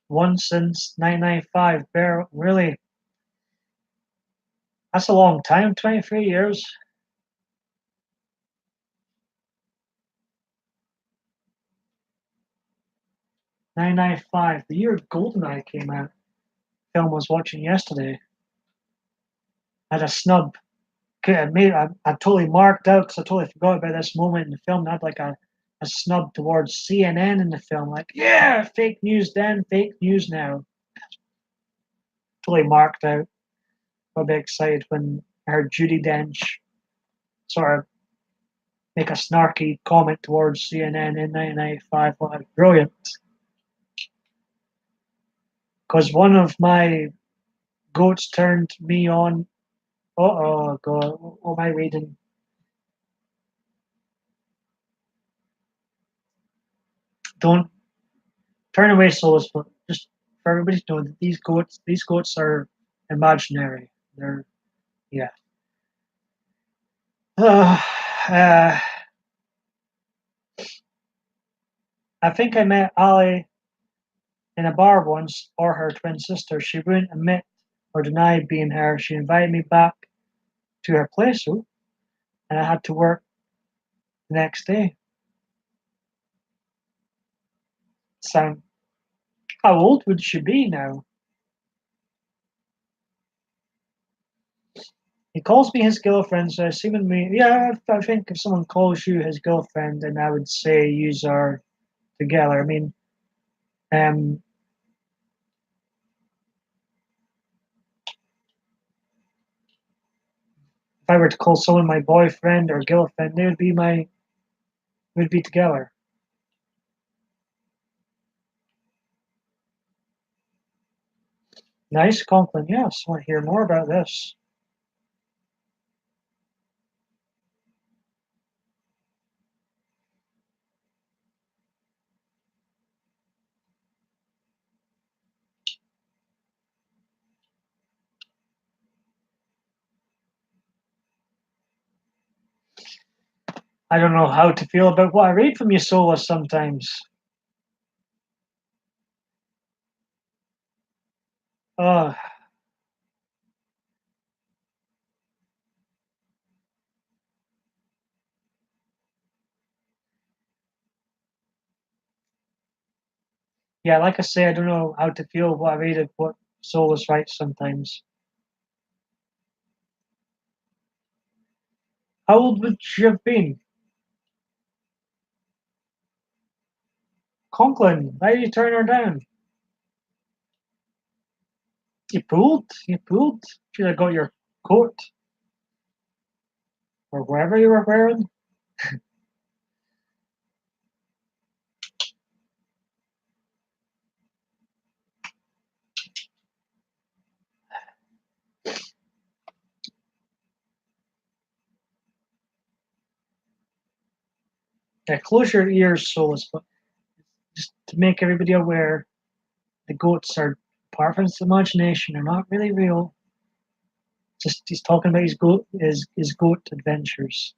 One since 1995. Really? That's a long time, 23 years. 1995, the year GoldenEye came out. Film I was watching yesterday. I had a snub. I totally marked out because I totally forgot about this moment in the film. I had like a snub towards CNN in the film. Like, yeah, fake news then, fake news now. Totally marked out. I'll be excited when I heard Judi Dench sort of make a snarky comment towards CNN in 1995. Well, brilliant. Because one of my goats turned me on. Oh, God. What am I reading? Don't turn away, souls, but just for everybody to know that these goats are imaginary. They're, yeah. Uh, I think I met Ali in a bar once, or her twin sister. She wouldn't admit or deny being her. She invited me back to her place, and I had to work the next day. So, how old would she be now? He calls me his girlfriend, so assuming me, yeah, I think if someone calls you his girlfriend, then I would say you are together. I mean, um, if I were to call someone my boyfriend or girlfriend, they would be together. Nice compliment. Yes, I want to hear more about this. I don't know how to feel about what I read from you, Sola, sometimes. Oh, yeah, like I say, I don't know how to feel what I read of what Solus writes sometimes. How old would you have been? Conklin, why did you turn her down? You pulled? You pulled? Should have got your coat or whatever you were wearing. Yeah, close your ears, Solus, but just to make everybody aware, the goats are part of his imagination. They're not really real. Just he's talking about his goat adventures.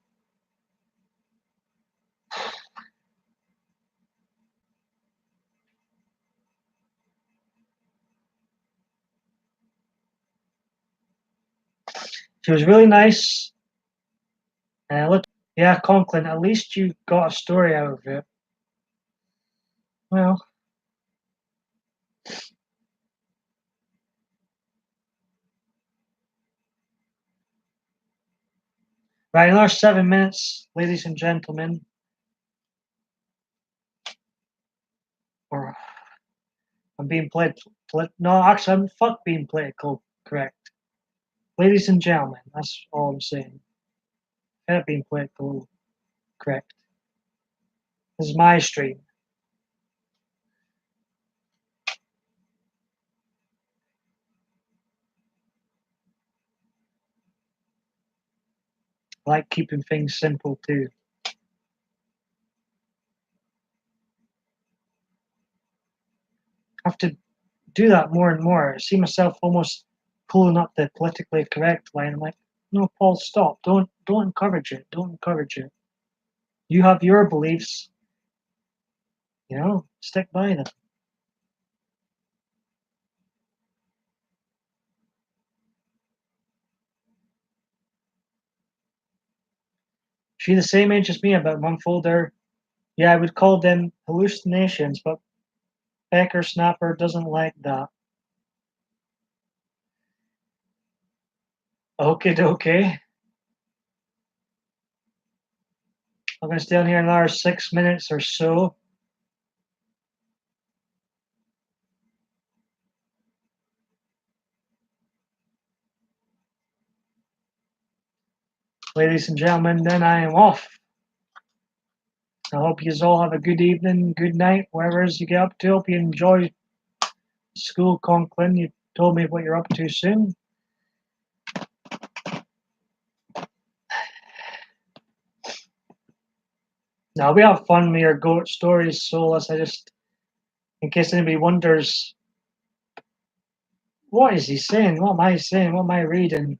She was really nice. Yeah, Conklin, at least you got a story out of it. Well, right, another 7 minutes, ladies and gentlemen. Or I'm being no, actually, I'm fuck being political correct. Ladies and gentlemen, that's all I'm saying. Not being political correct. This is my stream. I like keeping things simple too. I have to do that more and more. I see myself almost pulling up the politically correct line. I'm like, no, Paul, stop. Don't encourage it. Don't encourage it. You have your beliefs, stick by them. She the same age as me, about a month older. Yeah, I would call them hallucinations, but Becker Snapper doesn't like that. Okay, okay. I'm gonna stay on here another 6 minutes or so. ladies and gentlemen, then I am off. I hope you all have a good evening, good night, wherever it is you get up to. Hope you enjoy school, Conklin. You told me what you're up to soon. Now, we have fun with your goat stories, Solus. I just, in case anybody wonders, what is he saying? What am I saying? What am I reading?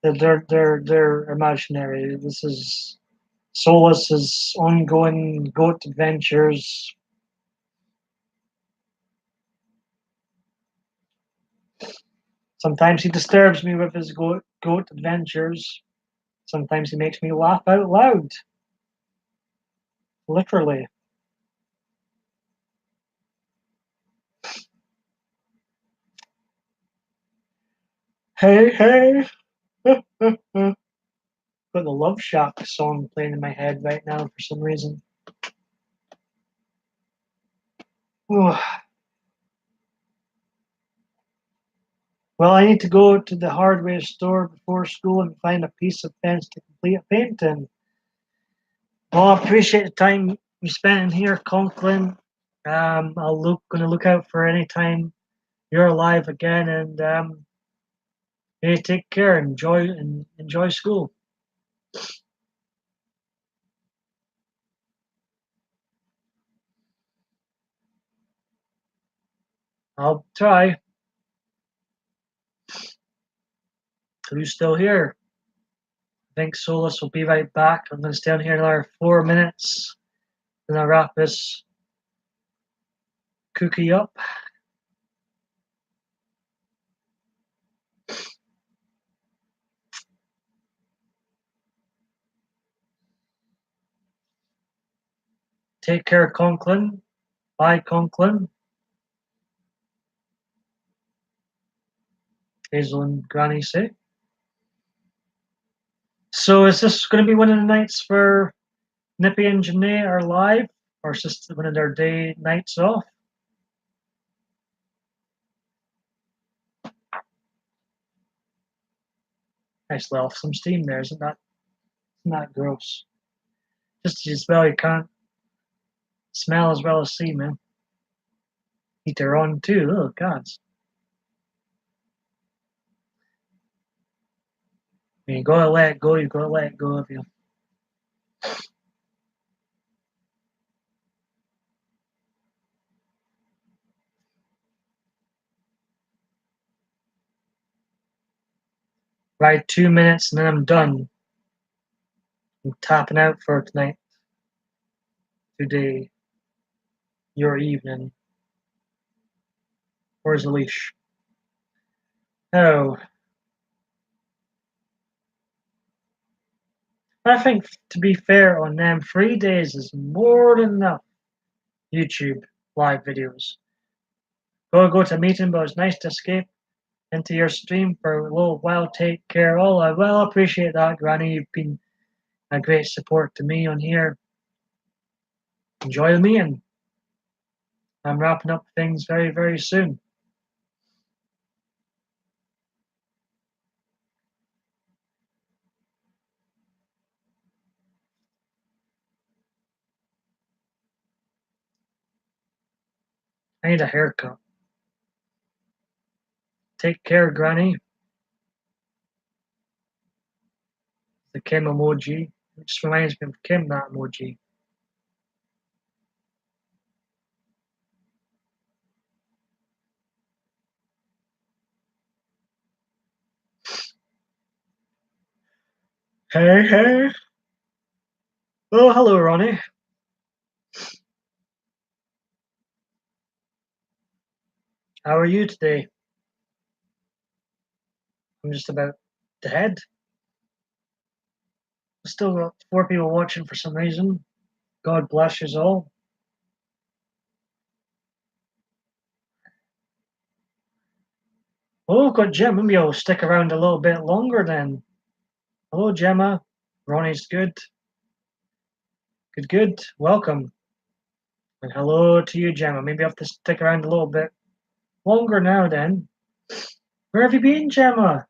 They're imaginary. This is Solus's ongoing goat adventures. Sometimes he disturbs me with his goat adventures. Sometimes he makes me laugh out loud. Literally. Hey, hey. Got the Love Shack song playing in my head right now for some reason. Well, I need to go to the hardware store before school and find a piece of fence to complete a painting. Well, I appreciate the time you spent in here, Conklin. Gonna look out for any time you're alive again, and hey, take care, enjoy school. I'll try. Who's still here? I think Solus will be right back. I'm gonna stay on here another 4 minutes, then I'll wrap this cookie up. Take care, Conklin. Bye, Conklin. Hazel and Granny say. So is this going to be one of the nights for Nippy and Janae are live, or is this one of their nights off? Nice let off some steam there, isn't that? Isn't that gross? Just as well you can't smell as well as see, man. Heater on too. Oh God. When you gotta let it go, you gotta let it go of you. Right, 2 minutes and then I'm done. I'm tapping out for tonight. Today. Your evening. Where's the leash? Oh. I think, to be fair on them, 3 days is more than enough. YouTube live videos. Go to a meeting, but it's nice to escape into your stream for a little while. Take care. All I well appreciate that, Granny. You've been a great support to me on here. Enjoy the meeting. I'm wrapping up things very, very soon. I need a haircut. Take care, Granny. The Kim emoji. It just reminds me of Kim, that emoji. Hey, hey. Oh, hello, Ronnie. How are you today? I'm just about to head. Still got 4 people watching for some reason. God bless you all. Oh, got Gemma. Maybe I'll stick around a little bit longer then. Hello, Gemma. Ronnie's good. Good, good. Welcome. And hello to you, Gemma. Maybe I have to stick around a little bit longer now then. Where have you been, Gemma?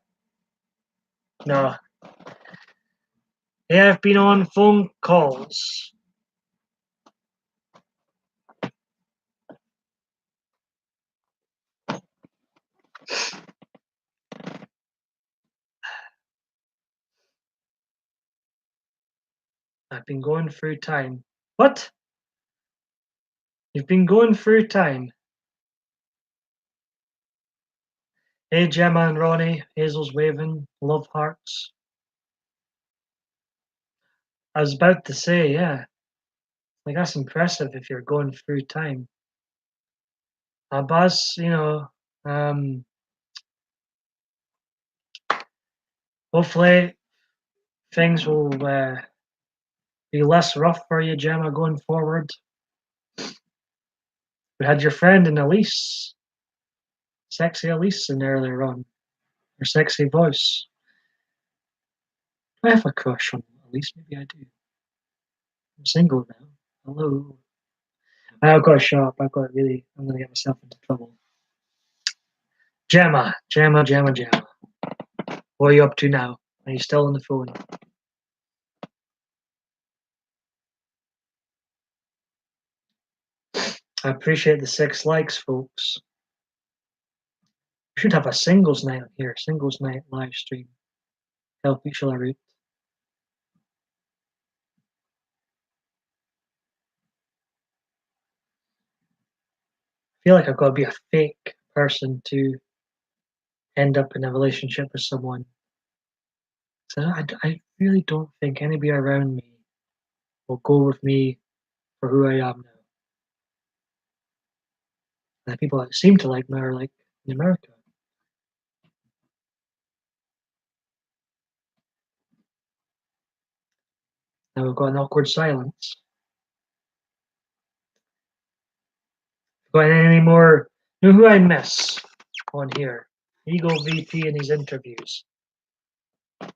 No. They have been on phone calls. I've been going through time. What? You've been going through time. Hey, Gemma and Ronnie. Hazel's waving. Love hearts. I was about to say, yeah. Like, that's impressive if you're going through time. Buzz, um, hopefully things will be less rough for you, Gemma, going forward. We had your friend in Elise, sexy Elise, in earlier on. Her sexy voice. Do I have a crush on Elise? Maybe I do. I'm single now. Hello. I've got to shut up. I'm going to get myself into trouble. Gemma, Gemma, Gemma, Gemma. What are you up to now? Are you still on the phone? I appreciate the 6 likes, folks. We should have a singles night here, singles night live stream. Help each other out. I feel like I've got to be a fake person to end up in a relationship with someone. So I really don't think anybody around me will go with me for who I am now. And the people that seem to like me are like in America. Now we've got an awkward silence. Got any more? Know who I miss on here? Eagle VP in his interviews. I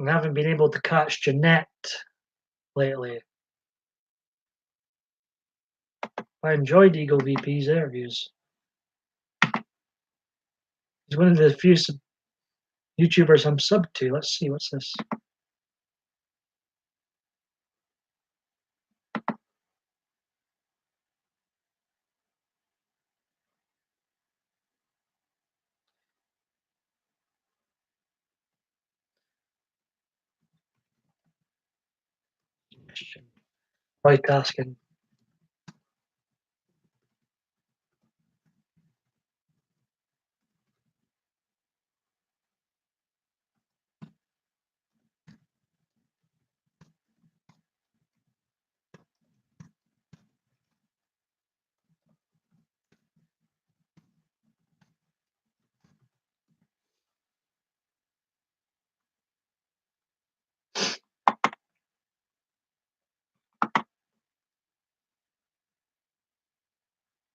haven't been able to catch Jeanette lately. I enjoyed Eagle VP's interviews. He's one of the few YouTubers I'm sub to. Let's see, what's this? Right asking.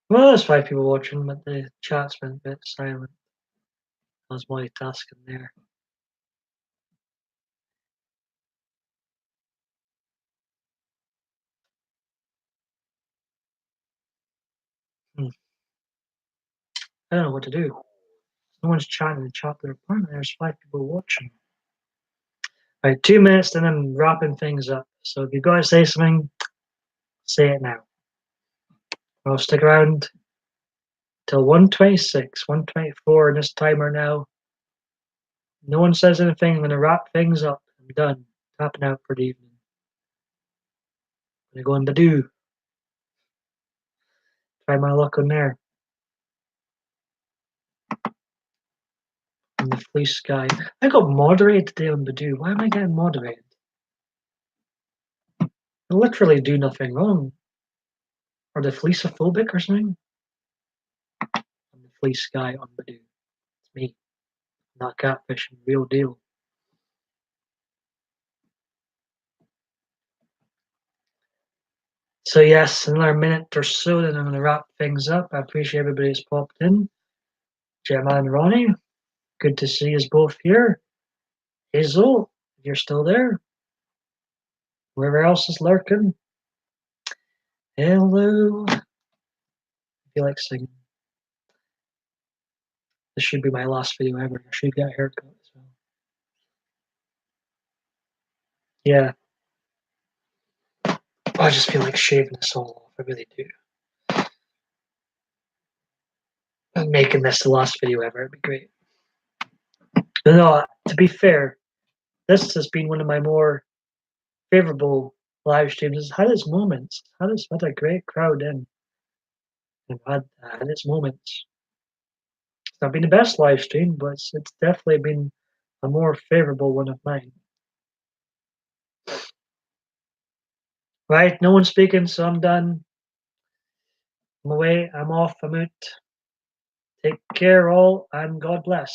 Well, there's 5 people watching, but the chat's been a bit silent. I was multitasking there. I don't know what to do. No one's chatting in the chat, but apparently there's 5 people watching. Right, 2 minutes and I'm wrapping things up. So if you've got to say something, say it now. I'll stick around till 1:26, 1:24 in this timer now. No one says anything. I'm going to wrap things up. I'm done. Tapping out for the evening. I'm going to go in Badoo. Try my luck on there. And the fleece guy. I got moderated today on Badoo. Why am I getting moderated? I literally do nothing wrong. Are the fleeceophobic or something? I'm the fleece guy on Badoo. It's me. Not catfishing. Real deal. So yes, another minute or so, then I'm going to wrap things up. I appreciate everybody that's popped in. Gemma and Ronnie, good to see us both here. Hazel, if you're still there. Whoever else is lurking. Hello. I feel like singing. This should be my last video ever. I should get a haircut as well. Yeah. I just feel like shaving this all off. I really do. And making this the last video ever. It'd be great. No, to be fair, this has been one of my more favorable live streams. It's had its moments. Had a great crowd in and had its moments. It's not been the best live stream, but it's definitely been a more favorable one of mine. Right, no one's speaking, so I'm done. I'm away, I'm off, I'm out. Take care all, and God bless.